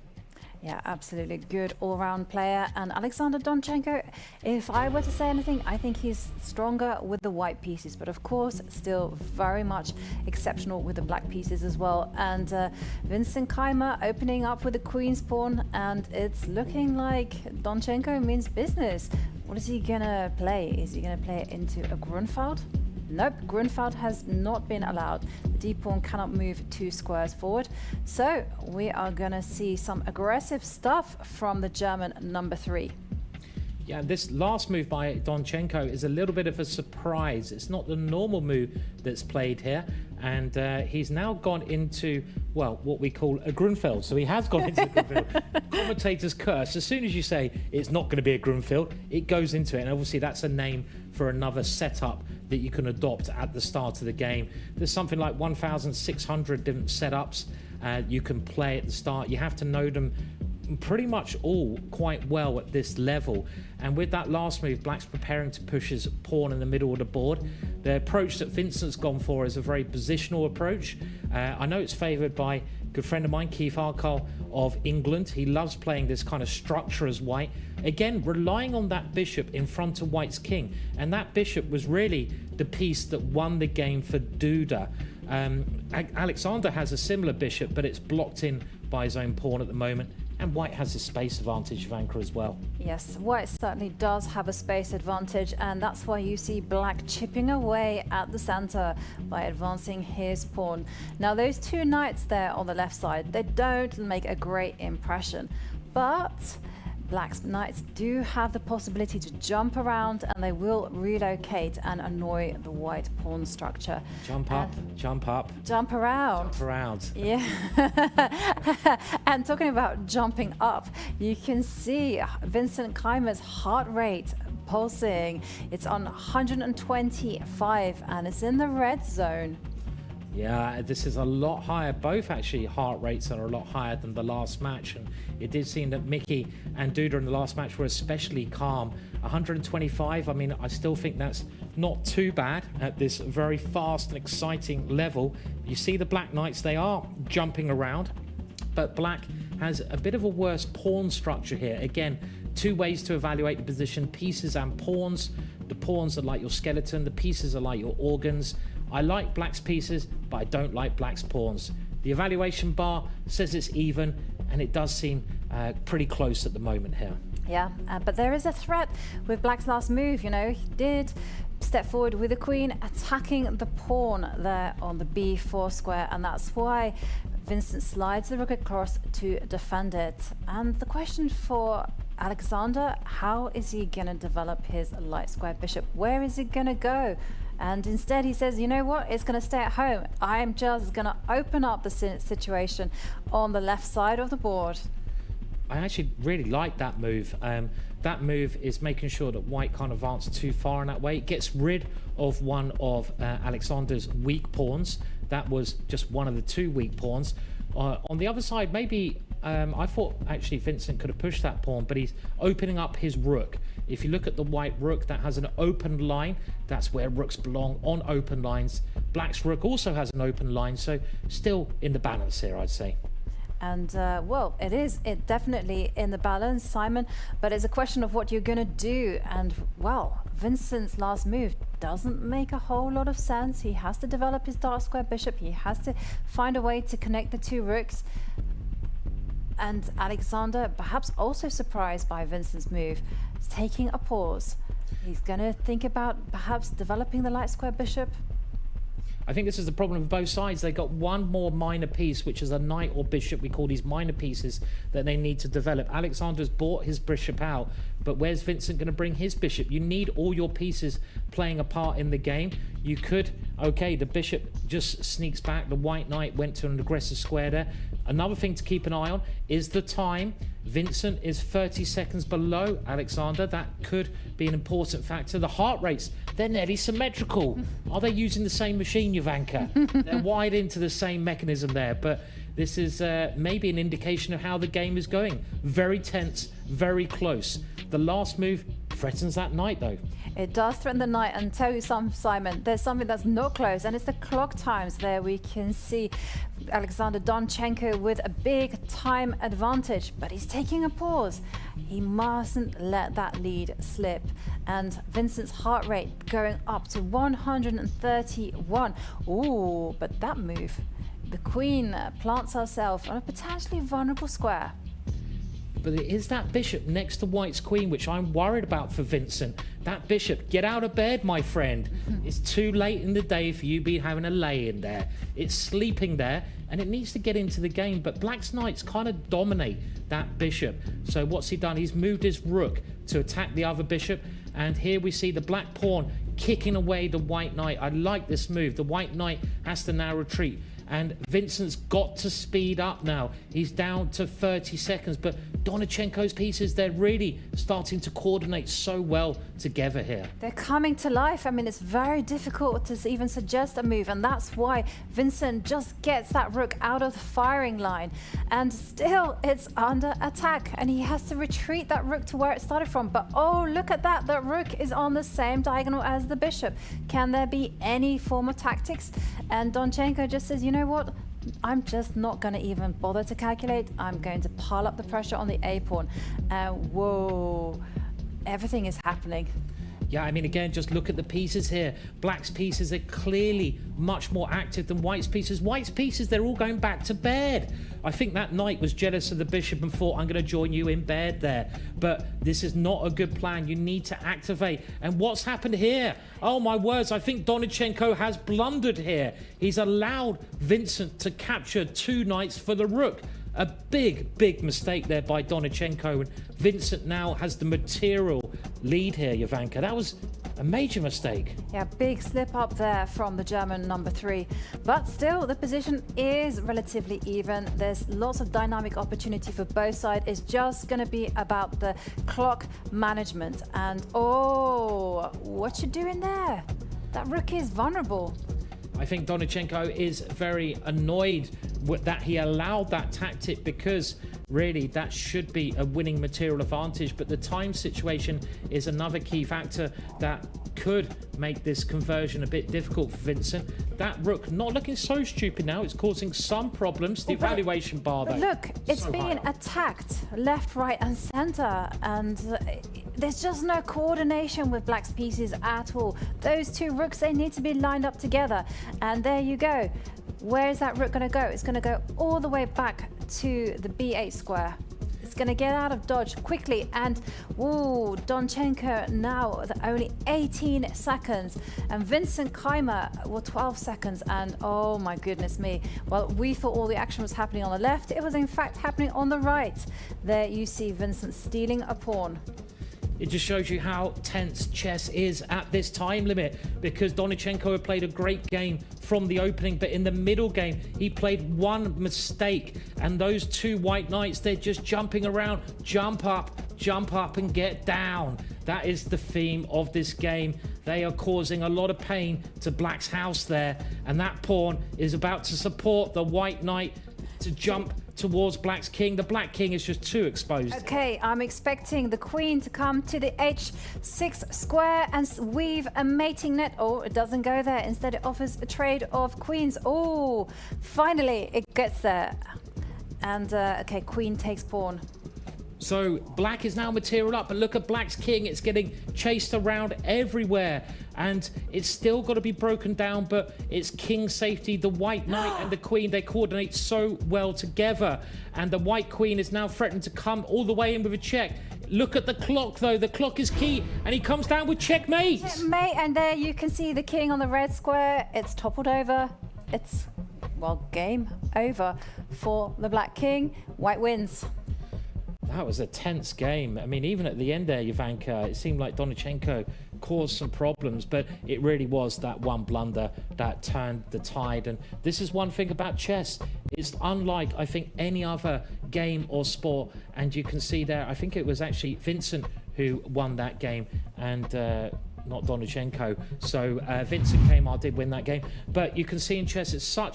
Yeah, absolutely good all-round player. And Alexander Donchenko, if I were to say anything, I think he's stronger with the white pieces, but of course still very much exceptional with the black pieces as well. And Vincent Keymer opening up with the queen's pawn, and it's looking like Donchenko means business. What is he gonna play? Is he gonna play it into a Grunfeld? Nope, Grunfeld has not been allowed. The d-pawn cannot move 2 squares forward. So we are going to see some aggressive stuff from the German number 3. Yeah, this last move by Donchenko is a little bit of a surprise. It's not the normal move that's played here. And he's now gone into, well, what we call a Grunfeld. So he has gone into a Grunfeld. Commentator's curse. As soon as you say it's not going to be a Grunfeld, it goes into it. And obviously that's a name for another setup that you can adopt at the start of the game. There's something like 1,600 different setups you can play at the start. You have to know them pretty much all quite well at this level. And with that last move, Black's preparing to push his pawn in the middle of the board. The approach that Vincent's gone for is a very positional approach. I know it's favoured by a good friend of mine, Keith Arkell of England. He loves playing this kind of structure as white. Again, relying on that bishop in front of white's king. And that bishop was really the piece that won the game for Duda. Alexander has a similar bishop, but it's blocked in by his own pawn at the moment. And white has a space advantage, Jovanka, as well. Yes, white certainly does have a space advantage, and that's why you see black chipping away at the center by advancing his pawn. Now, those 2 knights there on the left side, they don't make a great impression, but black's knights do have the possibility to jump around, and they will relocate and annoy the white pawn structure. Jump up, jump up. Jump around. Jump around. Yeah. And talking about jumping up, you can see Vincent Keymer's heart rate pulsing. It's on 125, and it's in the red zone. Yeah, this is a lot higher. Both actually heart rates are a lot higher than the last match, and it did seem that Mickey and Duda in the last match were especially calm. 125, I mean, I still think that's not too bad at this very fast and exciting level. You see the black knights, they are jumping around, but black has a bit of a worse pawn structure here. Again, 2 ways to evaluate the position: pieces and pawns. The pawns are like your skeleton, the pieces are like your organs. I like black's pieces, but I don't like black's pawns. The evaluation bar says it's even, and it does seem pretty close at the moment here. Yeah, but there is a threat with black's last move. You know, he did step forward with the queen, attacking the pawn there on the b4 square, and that's why Vincent slides the rook across to defend it. And the question for Alexander, how is he going to develop his light square bishop? Where is he going to go? And instead he says, you know what, it's going to stay at home. I'm just going to open up the situation on the left side of the board. I actually really like that move. That move is making sure that white can't advance too far in that way. It gets rid of one of Alexander's weak pawns. That was just one of the 2 weak pawns. On the other side, maybe I thought actually Vincent could have pushed that pawn, but he's opening up his rook. If you look at the white rook, that has an open line. That's where rooks belong, on open lines. Black's rook also has an open line, so still in the balance here, I'd say. And well, it definitely in the balance, Simon, but it's a question of what you're going to do. And well, Vincent's last move doesn't make a whole lot of sense. He has to develop his dark square bishop. He has to find a way to connect the two rooks. And Alexander, perhaps also surprised by Vincent's move, is taking a pause. He's going to think about perhaps developing the light square bishop. I think this is the problem of both sides. They got one more minor piece, which is a knight or bishop. We call these minor pieces that they need to develop. Alexander's bought his bishop out, but where's Vincent going to bring his bishop? You need all your pieces playing a part in the game. You could, okay, the bishop just sneaks back. The white knight went to an aggressive square there. Another thing to keep an eye on is the time. Vincent is 30 seconds below Alexander. That could be an important factor. The heart rates, they're nearly symmetrical. Are they using the same machine, Jovanka? They're wired into the same mechanism there, but this is maybe an indication of how the game is going. Very tense, very close. The last move threatens that knight, though. It does threaten the knight, and tell you something, Simon, there's something that's not close, and it's the clock times. There we can see Alexander Donchenko with a big time advantage, but he's taking a pause. He mustn't let that lead slip. And Vincent's heart rate going up to 131. Ooh, but that move, the queen plants herself on a potentially vulnerable square. But it is that bishop next to white's queen, which I'm worried about for Vincent. That bishop, get out of bed, my friend. It's too late in the day for you be having a lay-in there. It's sleeping there, and it needs to get into the game. But black's knights kind of dominate that bishop. So what's he done? He's moved his rook to attack the other bishop. And here we see the black pawn kicking away the white knight. I like this move. The white knight has to now retreat. And Vincent's got to speed up now. He's down to 30 seconds, but Donchenko's pieces, they're really starting to coordinate so well together here. They're coming to life. I mean, it's very difficult to even suggest a move, and that's why Vincent just gets that rook out of the firing line. And still, it's under attack, and he has to retreat that rook to where it started from. But oh, look at that. That rook is on the same diagonal as the bishop. Can there be any form of tactics? And Donchenko just says, you know what? I'm just not going to even bother to calculate. I'm going to pile up the pressure on the A pawn. Whoa, everything is happening. Yeah, I mean, again, just look at the pieces here. Black's pieces are clearly much more active than white's pieces. White's pieces, they're all going back to bed. I think that knight was jealous of the bishop and thought, I'm going to join you in bed there. But this is not a good plan. You need to activate. And what's happened here? Oh, my words, I think Donchenko has blundered here. He's allowed Vincent to capture two knights for the rook. A big mistake there by Donchenko, and Vincent now has the material lead here, Jovanka. That was a major mistake. Yeah, big slip up there from the German number 3. But still, the position is relatively even. There's lots of dynamic opportunity for both sides. It's just going to be about the clock management. And oh, what you doing there? That rook is vulnerable. I think Donchenko is very annoyed that he allowed that tactic, because really that should be a winning material advantage. But the time situation is another key factor that could make this conversion a bit difficult for Vincent. That rook not looking so stupid now. It's causing some problems. The evaluation bar, though. But look, it's so being attacked left, right and center, and there's just no coordination with black's pieces at all. Those two rooks, they need to be lined up together. And there you go. Where is that rook going to go? It's going to go all the way back to the B8 square. It's going to get out of dodge quickly, and ooh, Donchenko now only 18 seconds, and Vincent Keymer, well, 12 seconds, and oh my goodness me. Well, we thought all the action was happening on the left. It was in fact happening on the right. There you see Vincent stealing a pawn. It just shows you how tense chess is at this time limit, because Donchenko had played a great game from the opening, but in the middle game, he played one mistake, and those two white knights, they're just jumping around. Jump up and get down. That is the theme of this game. They are causing a lot of pain to black's house there, and that pawn is about to support the white knight to jump towards black's king. The black king is just too exposed. Okay, I'm expecting the queen to come to the h6 square and weave a mating net. Oh, it doesn't go there. Instead, it offers a trade of queens. Oh, finally it gets there. And okay, queen takes pawn. So black is now material up, but look at black's king. It's getting chased around everywhere, and it's still got to be broken down, but it's king safety. The white knight and the queen, they coordinate so well together, and the white queen is now threatening to come all the way in with a check. Look at the clock, though. The clock is key, and he comes down with checkmate. Checkmate, and there you can see the king on the red square. It's toppled over. It's, well, game over for the black king. White wins. That was a tense game. I mean, even at the end there, Jovanka, it seemed like Donchenko caused some problems, but it really was that one blunder that turned the tide. And this is one thing about chess. It's unlike, I think, any other game or sport. And you can see there, I think it was actually Vincent who won that game, and not Donchenko. So Vincent Keymer did win that game. But you can see in chess, it's so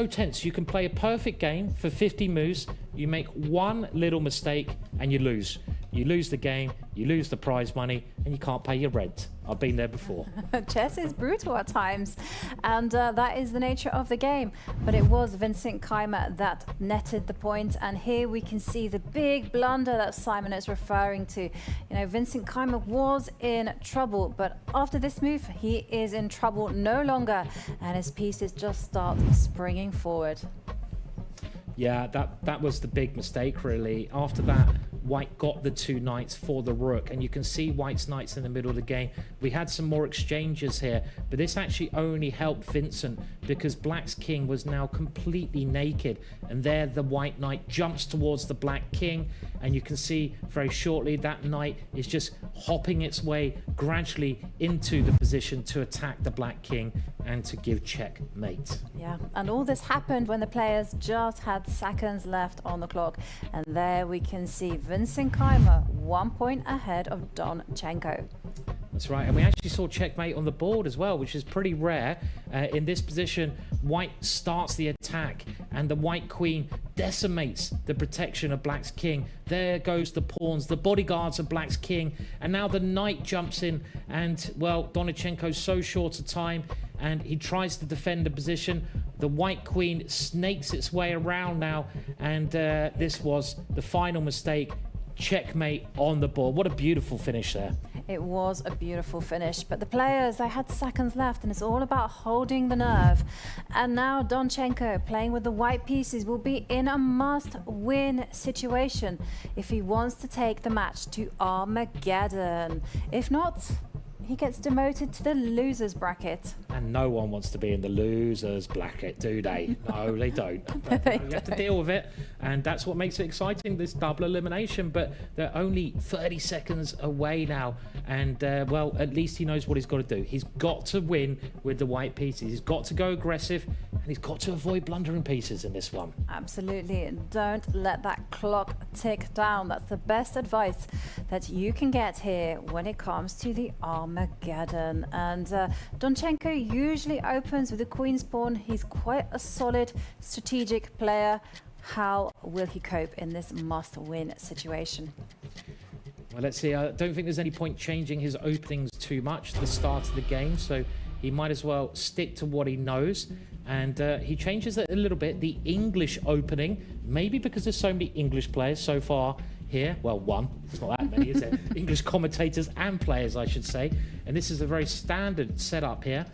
tense. You can play a perfect game for 50 moves. You make one little mistake and you lose. You lose the game, you lose the prize money, and you can't pay your rent. I've been there before. Chess is brutal at times, and that is the nature of the game. But it was Vincent Keymer that netted the point, and here we can see the big blunder that Simon is referring to. You know, Vincent Keymer was in trouble, but after this move, he is in trouble no longer, and his pieces just start springing forward. Yeah, that was the big mistake, really. After that, white got the two knights for the rook, and you can see white's knights in the middle of the game. We had some more exchanges here, but this actually only helped Vincent because black's king was now completely naked, and there the white knight jumps towards the black king, and you can see very shortly that knight is just hopping its way gradually into the position to attack the black king and to give checkmate. Yeah, and all this happened when the players just had seconds left on the clock, and there we can see Vincent Keymer 1 point ahead of Donchenko. That's right, and we actually saw checkmate on the board as well, which is pretty rare. In this position, white starts the attack, and the white queen decimates the protection of black's king. There goes the pawns, the bodyguards of black's king, and now the knight jumps in, and, well, Donchenko's so short a time, and he tries to defend the position. The white queen snakes its way around now, and this was the final mistake. Checkmate on the board. What a beautiful finish there. It was a beautiful finish, but the players, they had seconds left, and it's all about holding the nerve. And now Donchenko, playing with the white pieces, will be in a must-win situation if he wants to take the match to Armageddon. If not, he gets demoted to the losers bracket. And no one wants to be in the losers bracket, do they? No, they don't. But you have to deal with it, and that's what makes it exciting, this double elimination. But they're only 30 seconds away now, and well, at least he knows what he's got to do. He's got to win with the white pieces. He's got to go aggressive, and he's got to avoid blundering pieces in this one. Absolutely. Don't let that clock tick down. That's the best advice that you can get here when it comes to the Armageddon. And Donchenko usually opens with the queen's pawn. He's quite a solid strategic player. How will he cope in this must-win situation? Well, let's see. I don't think there's any point changing his openings too much at the start of the game, so he might as well stick to what he knows. And he changes it a little bit, the English opening, maybe because there's so many English players so far here. Well, one. It's not that many, is it? English commentators and players, I should say. And this is a very standard setup here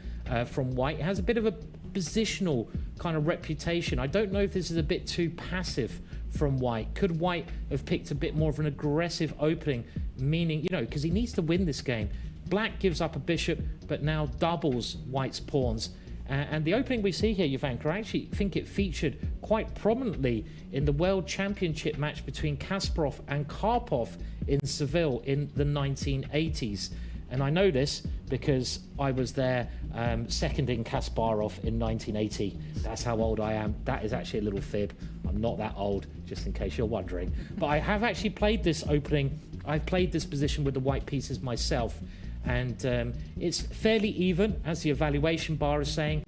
from white. It has a bit of a positional kind of reputation. I don't know if this is a bit too passive from white. Could white have picked a bit more of an aggressive opening, meaning, you know, because he needs to win this game. Black gives up a bishop, but now doubles white's pawns. And the opening we see here, Jovanka, I actually think it featured quite prominently in the World Championship match between Kasparov and Karpov in Seville in the 1980s. And I know this because I was there seconding Kasparov in 1980. That's how old I am. That is actually a little fib. I'm not that old, just in case you're wondering. But I have actually played this opening. I've played this position with the white pieces myself. And it's fairly even, as the evaluation bar is saying.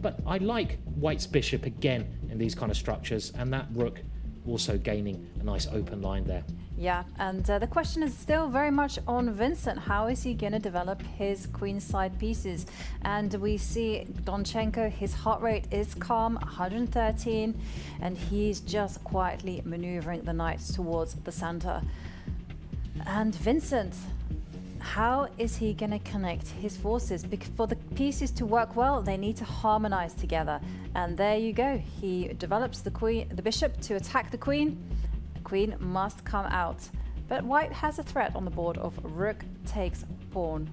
But I like white's bishop again in these kind of structures. And that rook also gaining a nice open line there. Yeah, and the question is still very much on Vincent. How is he going to develop his queenside pieces? And we see Donchenko, his heart rate is calm, 113, and he's just quietly maneuvering the knight towards the center. And Vincent, how is he going to connect his forces? Because for the pieces to work well, they need to harmonize together. And there you go. He develops the bishop to attack the queen. Queen must come out, but white has a threat on the board of rook takes pawn.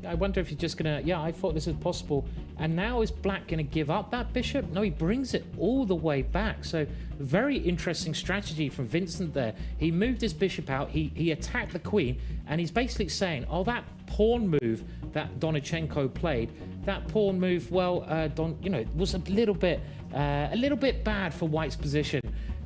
I wonder if he's just gonna, I thought this was possible. And now is black gonna give up that bishop? No, he brings it all the way back. So very interesting strategy from Vincent there. He moved his bishop out, he attacked the queen, and he's basically saying, oh, that pawn move that Donchenko played, that pawn move, well, was a little bit bad for white's position.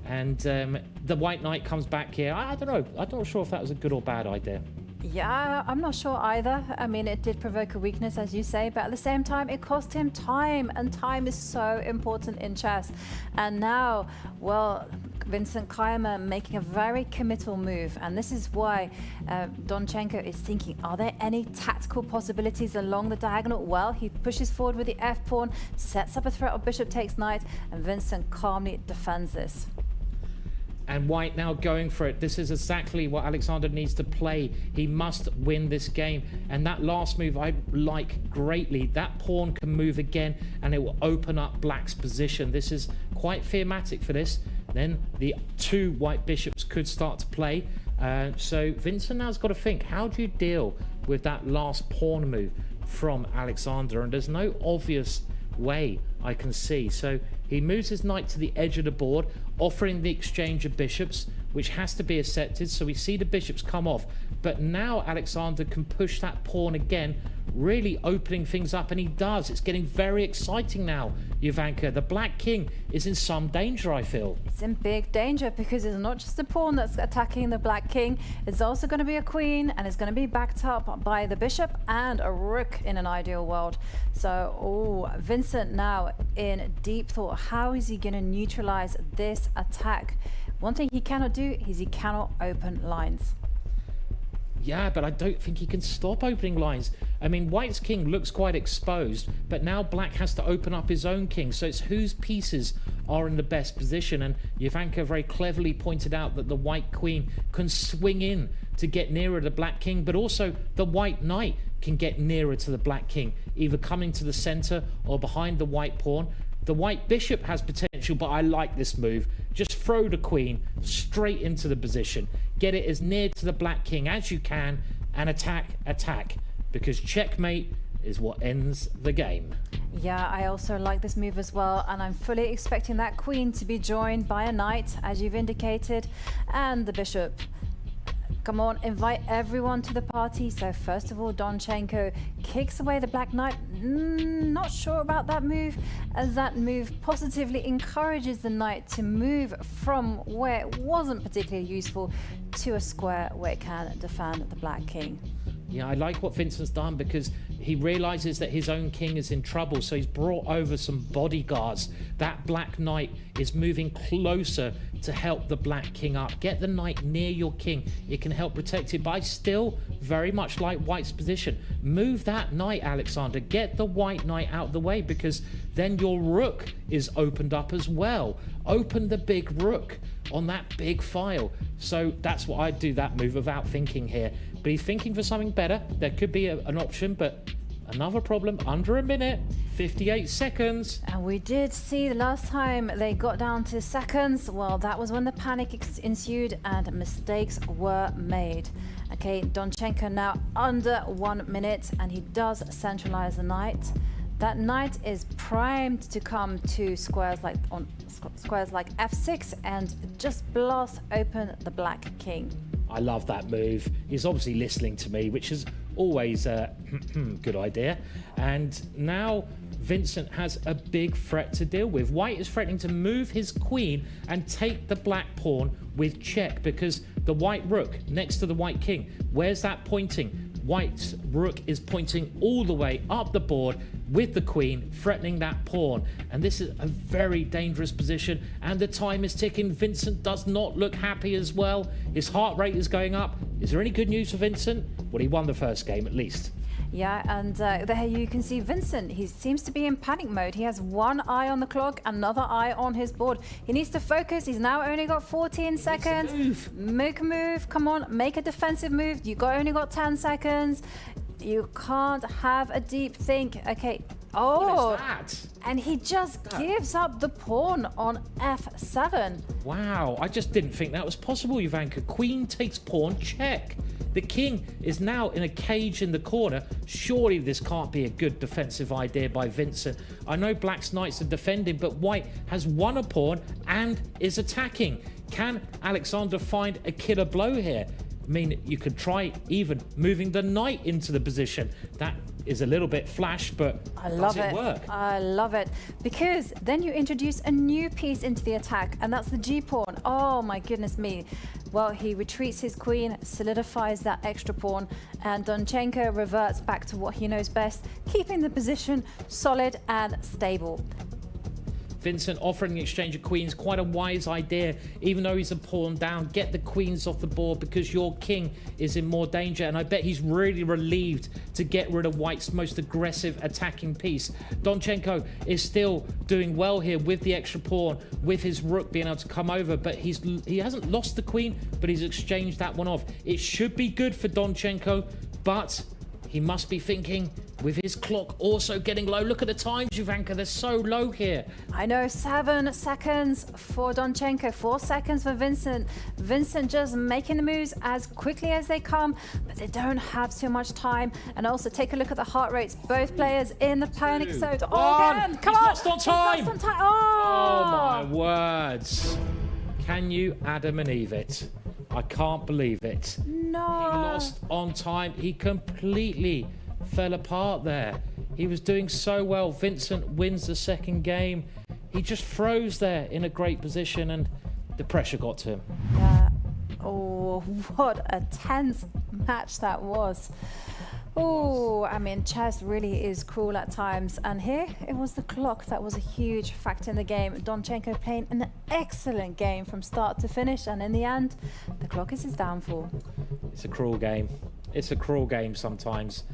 And the white knight comes back here. I don't know. I'm not sure if that was a good or bad idea. Yeah, I'm not sure either. I mean, it did provoke a weakness, as you say, but at the same time, it cost him time, and time is so important in chess. And now, well, Vincent Keymer making a very committal move, and this is why Donchenko is thinking, are there any tactical possibilities along the diagonal? Well, he pushes forward with the f-pawn, sets up a threat of bishop takes knight, and Vincent calmly defends this. And white now going for it. This is exactly what Alexander needs to play. He must win this game. And that last move I like greatly. That pawn can move again and it will open up black's position. This is quite thematic for this. Then the two white bishops could start to play. So Vincent now's got to think, how do you deal with that last pawn move from Alexander? And there's no obvious way I can see. So he moves his knight to the edge of the board, offering the exchange of bishops, which has to be accepted. So we see the bishops come off, but now Alexander can push that pawn again, really opening things up, and he does. It's getting very exciting now, Jovanka. The black king is in some danger, I feel. It's in big danger because it's not just the pawn that's attacking the black king. It's also going to be a queen, and it's going to be backed up by the bishop and a rook in an ideal world. So, Vincent now in deep thought. How is he going to neutralize this attack? One thing he cannot do is he cannot open lines. Yeah, but I don't think he can stop opening lines. I mean, white's king looks quite exposed, but now black has to open up his own king. So it's whose pieces are in the best position. And Jovanka very cleverly pointed out that the white queen can swing in to get nearer the black king, but also the white knight can get nearer to the black king, either coming to the center or behind the white pawn. The white bishop has potential, but I like this move. Just throw the queen straight into the position. Get it as near to the black king as you can and attack, because checkmate is what ends the game. Yeah, I also like this move as well, and I'm fully expecting that queen to be joined by a knight, as you've indicated, and the bishop. Come on, invite everyone to the party. So first of all, Donchenko kicks away the black knight. Not sure about that move, as that move positively encourages the knight to move from where it wasn't particularly useful to a square where it can defend the black king. Yeah, I like what Vincent's done because he realizes that his own king is in trouble, so he's brought over some bodyguards. That black knight is moving closer to help the black king up. Get the knight near your king. It can help protect it, but I still very much like white's position. Move that knight, Alexander. Get the white knight out of the way, because then your rook is opened up as well. Open the big rook on that big file. So that's what I'd do, that move, without thinking here. But he's thinking for something better. There could be an option, but another problem, under a minute, 58 seconds. And we did see the last time they got down to seconds, well, that was when the panic ensued and mistakes were made. Okay, Donchenko now under 1 minute, and he does centralize the knight. That knight is primed to come to squares like f6 and just blast open the black king. I love that move. He's obviously listening to me, which is always a good idea. And now Vincent has a big threat to deal with. White is threatening to move his queen and take the black pawn with check, because the white rook next to the white king, where's that pointing? White's rook is pointing all the way up the board with the queen, threatening that pawn. And this is a very dangerous position, and the time is ticking. Vincent does not look happy as well. His heart rate is going up. Is there any good news for Vincent? Well, he won the first game at least. Yeah, and there you can see Vincent. He seems to be in panic mode. He has one eye on the clock, another eye on his board. He needs to focus. He's now only got 14 seconds. Make a move. Come on, make a defensive move. You only got 10 seconds. You can't have a deep think. Okay. Oh, what is that? And he just gives up the pawn on f7. Wow, I just didn't think that was possible, Jovanka. Queen takes pawn, check. The king is now in a cage in the corner. Surely this can't be a good defensive idea by Vincent. I know Black's knights are defending, but White has won a pawn and is attacking. Can Alexander find a killer blow here? I mean, you could try even moving the knight into the position. That is a little bit flash, but does it work? I love it. Because then you introduce a new piece into the attack, and that's the g-pawn. Oh my goodness me. Well, he retreats his queen, solidifies that extra pawn, and Donchenko reverts back to what he knows best, keeping the position solid and stable. Vincent offering the exchange of queens, quite a wise idea. Even though he's a pawn down, get the queens off the board because your king is in more danger. And I bet he's really relieved to get rid of White's most aggressive attacking piece. Donchenko is still doing well here with the extra pawn, with his rook being able to come over, but he hasn't lost the queen, but he's exchanged that one off. It should be good for Donchenko, but he must be thinking with his clock also getting low. Look at the times, Jovanka, they're so low here. I know, 7 seconds for Donchenko, 4 seconds for Vincent. Vincent just making the moves as quickly as they come, but they don't have too much time. And also take a look at the heart rates. Both players in the panic zone. Oh, again, come on! Lost on time! He's lost on time. Oh my words. Can you Adam and Eve it? I can't believe it. No. He lost on time. He completely fell apart there. He was doing so well. Vincent wins the second game. He just froze there in a great position, and the pressure got to him. Yeah. Oh, what a tense match that was. Oh, I mean, chess really is cruel at times. And here, it was the clock that was a huge factor in the game. Donchenko playing an excellent game from start to finish. And in the end, the clock is his downfall. It's a cruel game. It's a cruel game sometimes.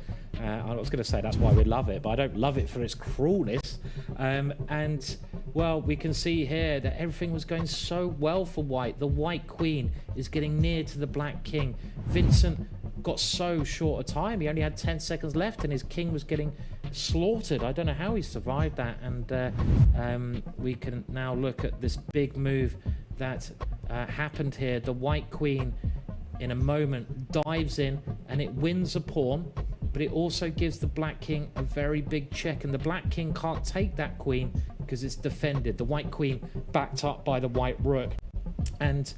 I was going to say that's why we love it, but I don't love it for its cruelness. And, well, we can see here that everything was going so well for White. The White Queen is getting near to the Black King. Vincent got so short a time. He only had 10 seconds left and his king was getting slaughtered. I don't know how he survived that. And we can now look at this big move that happened here. The White Queen in a moment dives in and it wins a pawn, but it also gives the Black King a very big check, and the Black King can't take that queen because it's defended. The White Queen backed up by the White Rook. And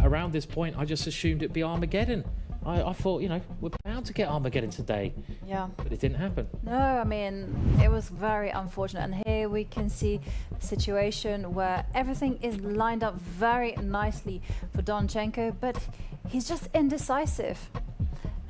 around this point I just assumed it'd be Armageddon. I thought, you know, we're bound to get Armageddon today. Yeah. But it didn't happen. No, I mean, it was very unfortunate. And here we can see the situation where everything is lined up very nicely for Donchenko, but he's just indecisive.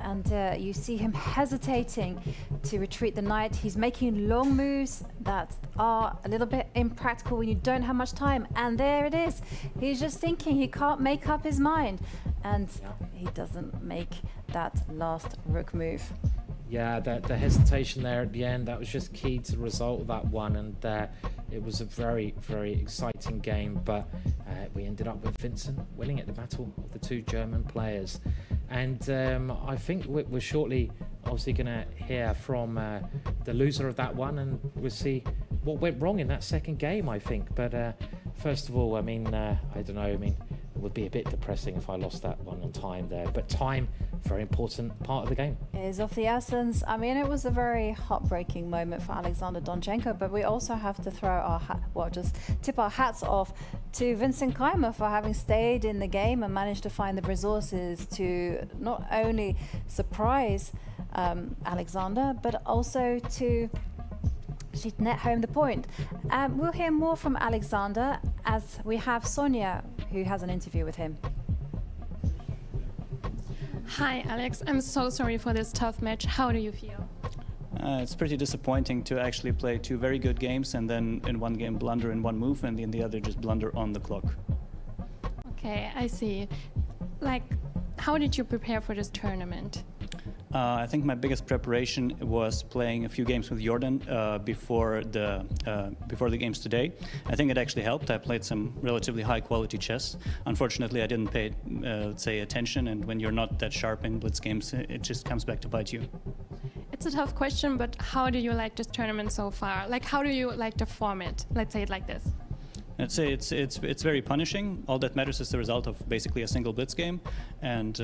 And you see him hesitating to retreat the knight. He's making long moves that are a little bit impractical when you don't have much time. And there it is. He's just thinking, he can't make up his mind. And he doesn't make that last rook move. Yeah, the hesitation there at the end, that was just key to the result of that one. And it was a very, very exciting game. But we ended up with Vincent winning at the battle of the two German players. And I think we're shortly obviously going to hear from the loser of that one, and we'll see what went wrong in that second game, I think. But first of all, I mean, I don't know, I mean, it would be a bit depressing if I lost that one on time there. But time, very important part of the game. It is of the essence. I mean, it was a very heartbreaking moment for Alexander Donchenko, but we also have to throw our just tip our hats off to Vincent Keymer for having stayed in the game and managed to find the resources to not only surprise Alexander, but also to net home the point. We'll hear more from Alexander as we have Sonia, who has an interview with him. Hi, Alex. I'm so sorry for this tough match. How do you feel? It's pretty disappointing to actually play two very good games and then in one game blunder in one move and in the other just blunder on the clock. Okay, I see. Like, how did you prepare for this tournament? I think my biggest preparation was playing a few games with Jorden before the games today. I think it actually helped. I played some relatively high quality chess. Unfortunately, I didn't pay, let's say, attention, and when you're not that sharp in blitz games, it just comes back to bite you. It's a tough question, but how do you like this tournament so far? Like, how do you like the format? Let's say it like this. I'd say it's very punishing. All that matters is the result of basically a single blitz game, and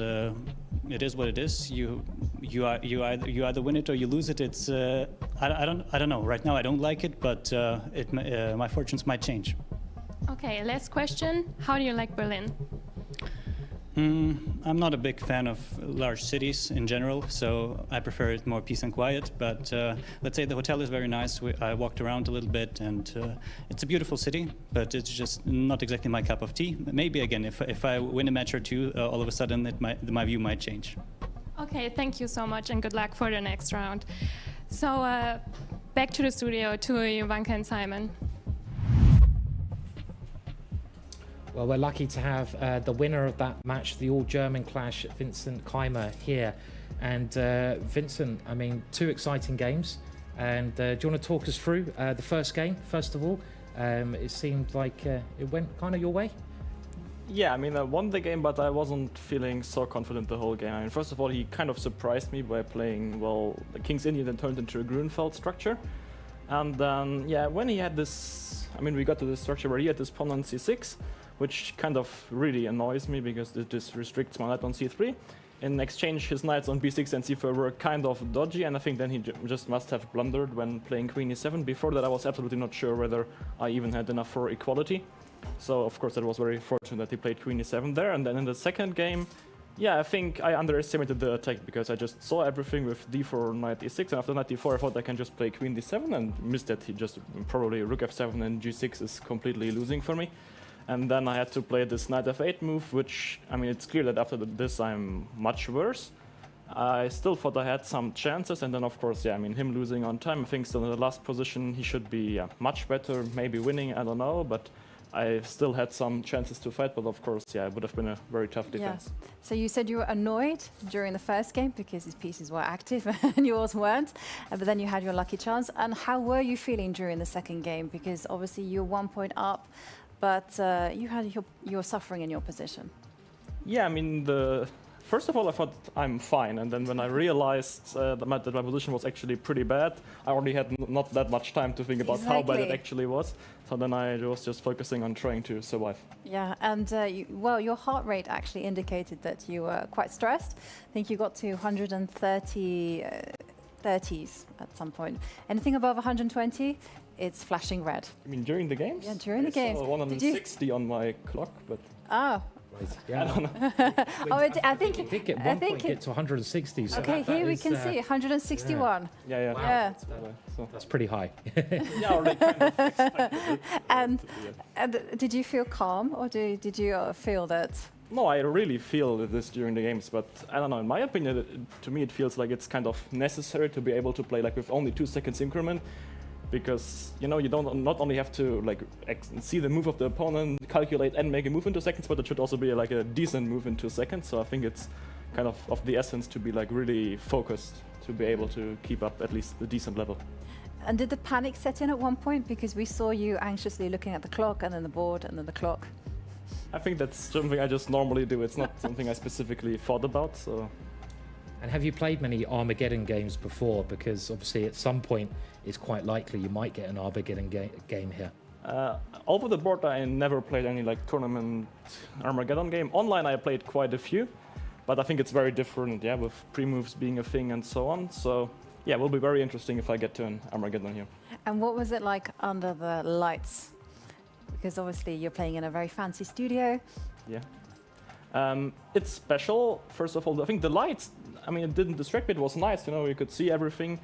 it is what it is. You either win it or you lose it. It's I don't know. Right now I don't like it, but my fortunes might change. Okay, last question. How do you like Berlin? I'm not a big fan of large cities in general, so I prefer it more peace and quiet. But let's say the hotel is very nice. I walked around a little bit, and it's a beautiful city, but it's just not exactly my cup of tea. Maybe again, if I win a match or two, all of a sudden my view might change. Okay, thank you so much, and good luck for the next round. So back to the studio to Jovanka and Simon. Well, we're lucky to have the winner of that match, the all-German clash, Vincent Keymer, here. And Vincent, I mean, two exciting games. And do you want to talk us through the first game, first of all? It seemed like it went kind of your way. Yeah, I mean, I won the game, but I wasn't feeling so confident the whole game. I mean, first of all, he kind of surprised me by playing, well, the King's Indian then turned into a Grunfeld structure. And then, yeah, when he had this, I mean, we got to the structure where he had this pawn on c6, which kind of really annoys me because it just restricts my knight on c3. In exchange, his knights on b6 and c4 were kind of dodgy, and I think then he just must have blundered when playing queen e7. Before that, I was absolutely not sure whether I even had enough for equality. So, of course, that was very fortunate that he played queen e7 there. And then in the second game, yeah, I think I underestimated the attack because I just saw everything with d4, knight e6, and after knight d4 I thought I can just play queen d7 and missed that. He just probably rook f7 and g6 is completely losing for me. And then I had to play this knight f8 move, which, I mean, it's clear that after this I'm much worse. I still thought I had some chances, and then of course, yeah, I mean, him losing on time, I think still in the last position he should be much better, maybe winning, I don't know, but I still had some chances to fight, but of course, yeah, it would have been a very tough defense. Yeah. So you said you were annoyed during the first game because his pieces were active and yours weren't, but then you had your lucky chance. And how were you feeling during the second game? Because obviously you're 1 point up, but you were suffering in your position. Yeah, I mean, first of all, I thought I'm fine, and then when I realized that my position was actually pretty bad, I already had not that much time to think about how bad it actually was. So then I was just focusing on trying to survive. Yeah, and well, your heart rate actually indicated that you were quite stressed. I think you got to 130s at some point. Anything above 120? It's flashing red. I mean, during the games? Yeah, during the games. I saw 160 on my clock, but... Oh. Right. Yeah. I don't know. I think it did at one point get to 160. So okay, here we can see 161. Yeah. Wow. Yeah. That's pretty high. Yeah, already kind of expected and did you feel calm, or did you feel that? No, I really feel this during the games, but I don't know, in my opinion, to me it feels like it's kind of necessary to be able to play like with only 2 seconds increment, because, you know, you don't not only have to like see the move of the opponent, calculate and make a move in 2 seconds, but it should also be like a decent move in 2 seconds. So I think it's kind of the essence to be like really focused to be able to keep up at least the decent level. And did the panic set in at one point? Because we saw you anxiously looking at the clock and then the board and then the clock. I think that's something I just normally do. It's not something I specifically thought about. So. And have you played many Armageddon games before? Because obviously at some point it's quite likely you might get an Armageddon game here. Over the board I never played any like tournament Armageddon game. Online I played quite a few, but I think it's very different, yeah, with pre-moves being a thing and so on. So yeah, it will be very interesting if I get to an Armageddon here. And what was it like under the lights? Because obviously you're playing in a very fancy studio. Yeah. It's special, first of all. I think the lights, I mean, it didn't distract me. It was nice, you know, you could see everything.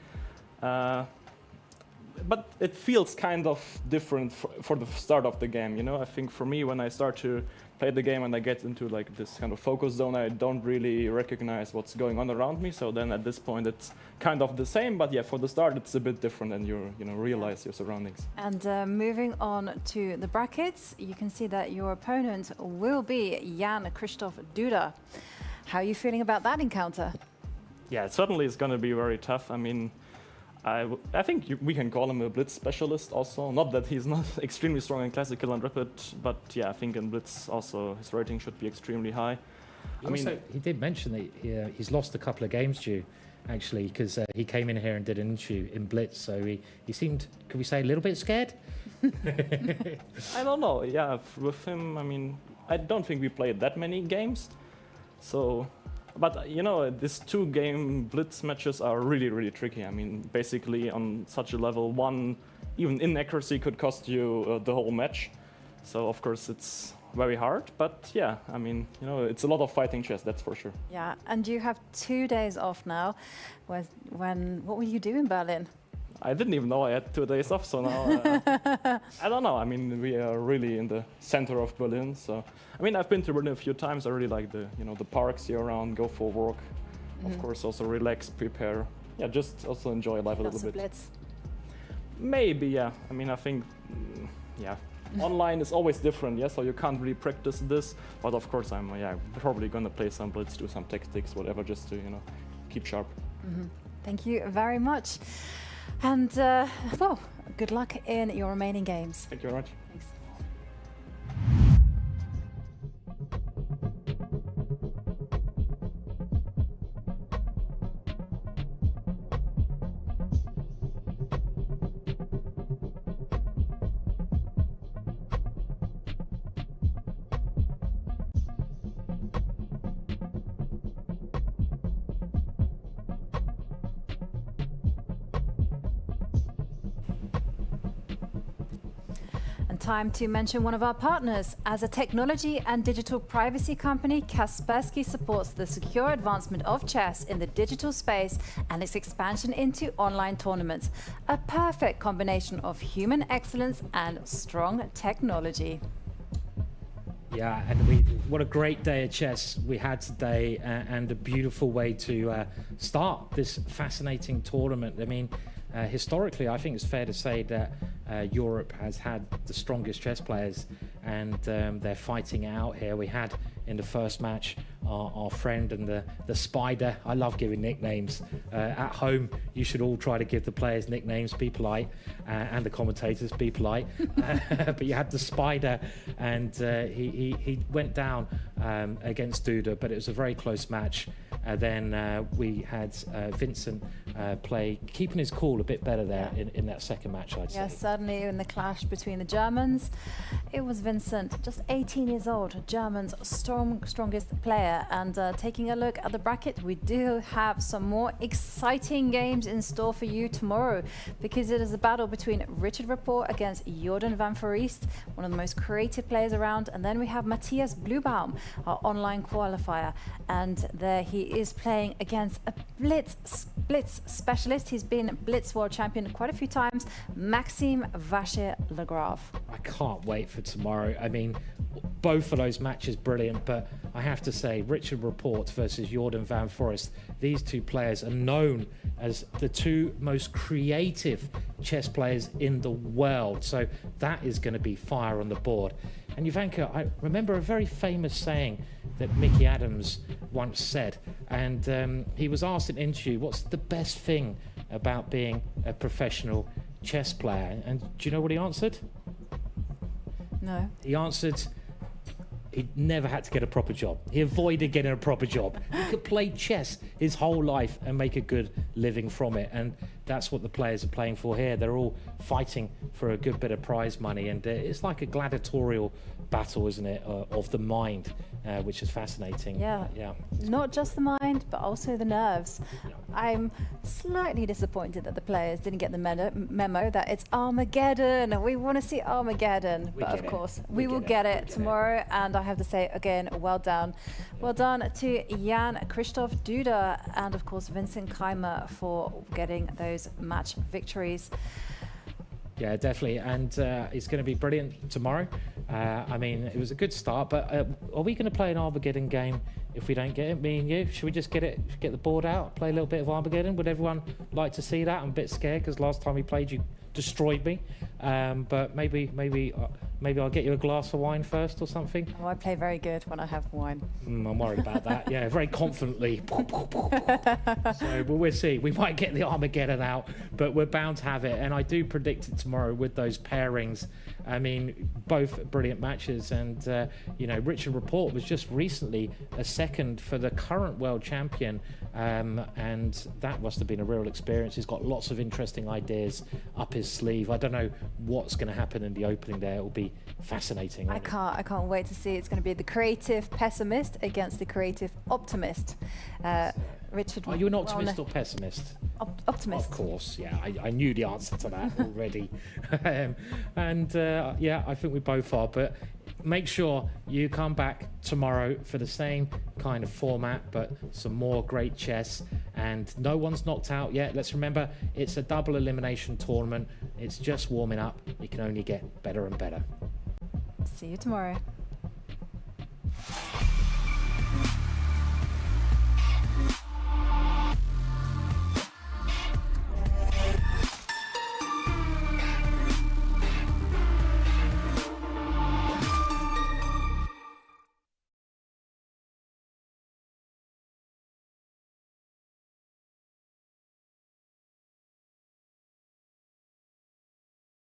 but it feels kind of different for the start of the game, you know. I think for me, when I start to play the game and I get into like this kind of focus zone, I don't really recognize what's going on around me. So then at this point, it's kind of the same, but yeah, for the start, it's a bit different, and you realize your surroundings. And moving on to the brackets, you can see that your opponent will be Jan-Krzysztof Duda. How are you feeling about that encounter? Yeah, it certainly is going to be very tough. I mean, I think we can call him a blitz specialist also. Not that he's not extremely strong in classical and rapid, but yeah, I think in blitz also his rating should be extremely high. He did mention that he's lost a couple of games due, actually, because he came in here and did an interview in blitz, so he seemed, could we say, a little bit scared? I don't know, yeah, with him, I mean, I don't think we played that many games, so... But, you know, these 2-game blitz matches are really, really tricky. I mean, basically on such a level, one even inaccuracy could cost you the whole match. So, of course, it's very hard. But, yeah, I mean, you know, it's a lot of fighting chess, that's for sure. Yeah, and you have 2 days off now. What will you do in Berlin? I didn't even know I had 2 days off, so now I don't know. I mean, we are really in the center of Berlin, so I mean, I've been to Berlin a few times. I really like the parks here around, go for a walk, of course, also relax, prepare, yeah, just also enjoy life a little bit. Blitz. Maybe, yeah. I mean, I think, yeah. Online is always different, yeah, so you can't really practice this, but of course I'm probably gonna play some blitz, do some tactics, whatever, just to keep sharp. Thank you very much. And, well, good luck in your remaining games. Thank you very much. Thanks. Time to mention one of our partners. As a technology and digital privacy company, Kaspersky supports the secure advancement of chess in the digital space and its expansion into online tournaments. A perfect combination of human excellence and strong technology. Yeah, and what a great day of chess we had today, and a beautiful way to start this fascinating tournament. I mean, historically, I think it's fair to say that Europe has had the strongest chess players, and they're fighting it out here. We had in the first match our friend and the Spider. I love giving nicknames. At home, you should all try to give the players nicknames, be polite, and the commentators, be polite. But you had the Spider, and he went down against Duda, but it was a very close match. Then we had Vincent keeping his cool a bit better there in that second match, I'd say. Yes, certainly in the clash between the Germans. It was Vincent, just 18 years old, German's strongest player. And taking a look at the bracket, we do have some more exciting games in store for you tomorrow, because it is a battle between Richard Rapport against Jorden Van Foreest, one of the most creative players around. And then we have Matthias Bluebaum, our online qualifier. And there he is playing against a blitz specialist. He's been blitz world champion quite a few times, Maxime Vachier-Lagrave. I can't wait for tomorrow. I mean, both of those matches brilliant, but I have to say Richard Rapport versus Jorden Van Foreest, these two players are known as the two most creative chess players in the world, so that is going to be fire on the board. And Jovanka, I remember a very famous saying that Mickey Adams once said, and he was asked in an interview, what's the best thing about being a professional chess player? And do you know what he answered? No. He answered, he never had to get a proper job. He avoided getting a proper job. He could play chess his whole life and make a good living from it. And that's what the players are playing for here. They're all fighting for a good bit of prize money. And it's like a gladiatorial battle, isn't it, of the mind, which is fascinating. Yeah. Not just the mind, but also the nerves. Yeah. I'm slightly disappointed that the players didn't get the memo that it's Armageddon. We want to see Armageddon. But of course, we will get it tomorrow. And I have to say, again, well done. Well done to Jan-Krzysztof Duda and, of course, Vincent Keymer for getting those match victories. Yeah, definitely, and it's going to be brilliant tomorrow. I mean, it was a good start, but are we going to play an Armageddon game if we don't get it, me and you? Should we just get the board out, play a little bit of Armageddon? Would everyone like to see that? I'm a bit scared because last time we played, you destroyed me. But maybe I'll get you a glass of wine first or something. Oh, I play very good when I have wine. I'm worried about that. Yeah, very confidently. So, but we'll see. We might get the Armageddon out, but we're bound to have it. And I do predict it tomorrow with those pairings. I mean, both brilliant matches. And, you know, Richard Rapport was just recently a second for the current world champion. And that must have been a real experience. He's got lots of interesting ideas up his sleeve. I don't know what's going to happen in the opening there. It will be fascinating. I can't wait to see. It's going to be the creative pessimist against the creative optimist. Richard, are you an optimist or pessimist? Optimist. Of course, yeah. I knew the answer to that already. Yeah, I think we both are. But make sure you come back tomorrow for the same kind of format, but some more great chess. And no one's knocked out yet. Let's remember, it's a double elimination tournament. It's just warming up. It can only get better and better. See you tomorrow.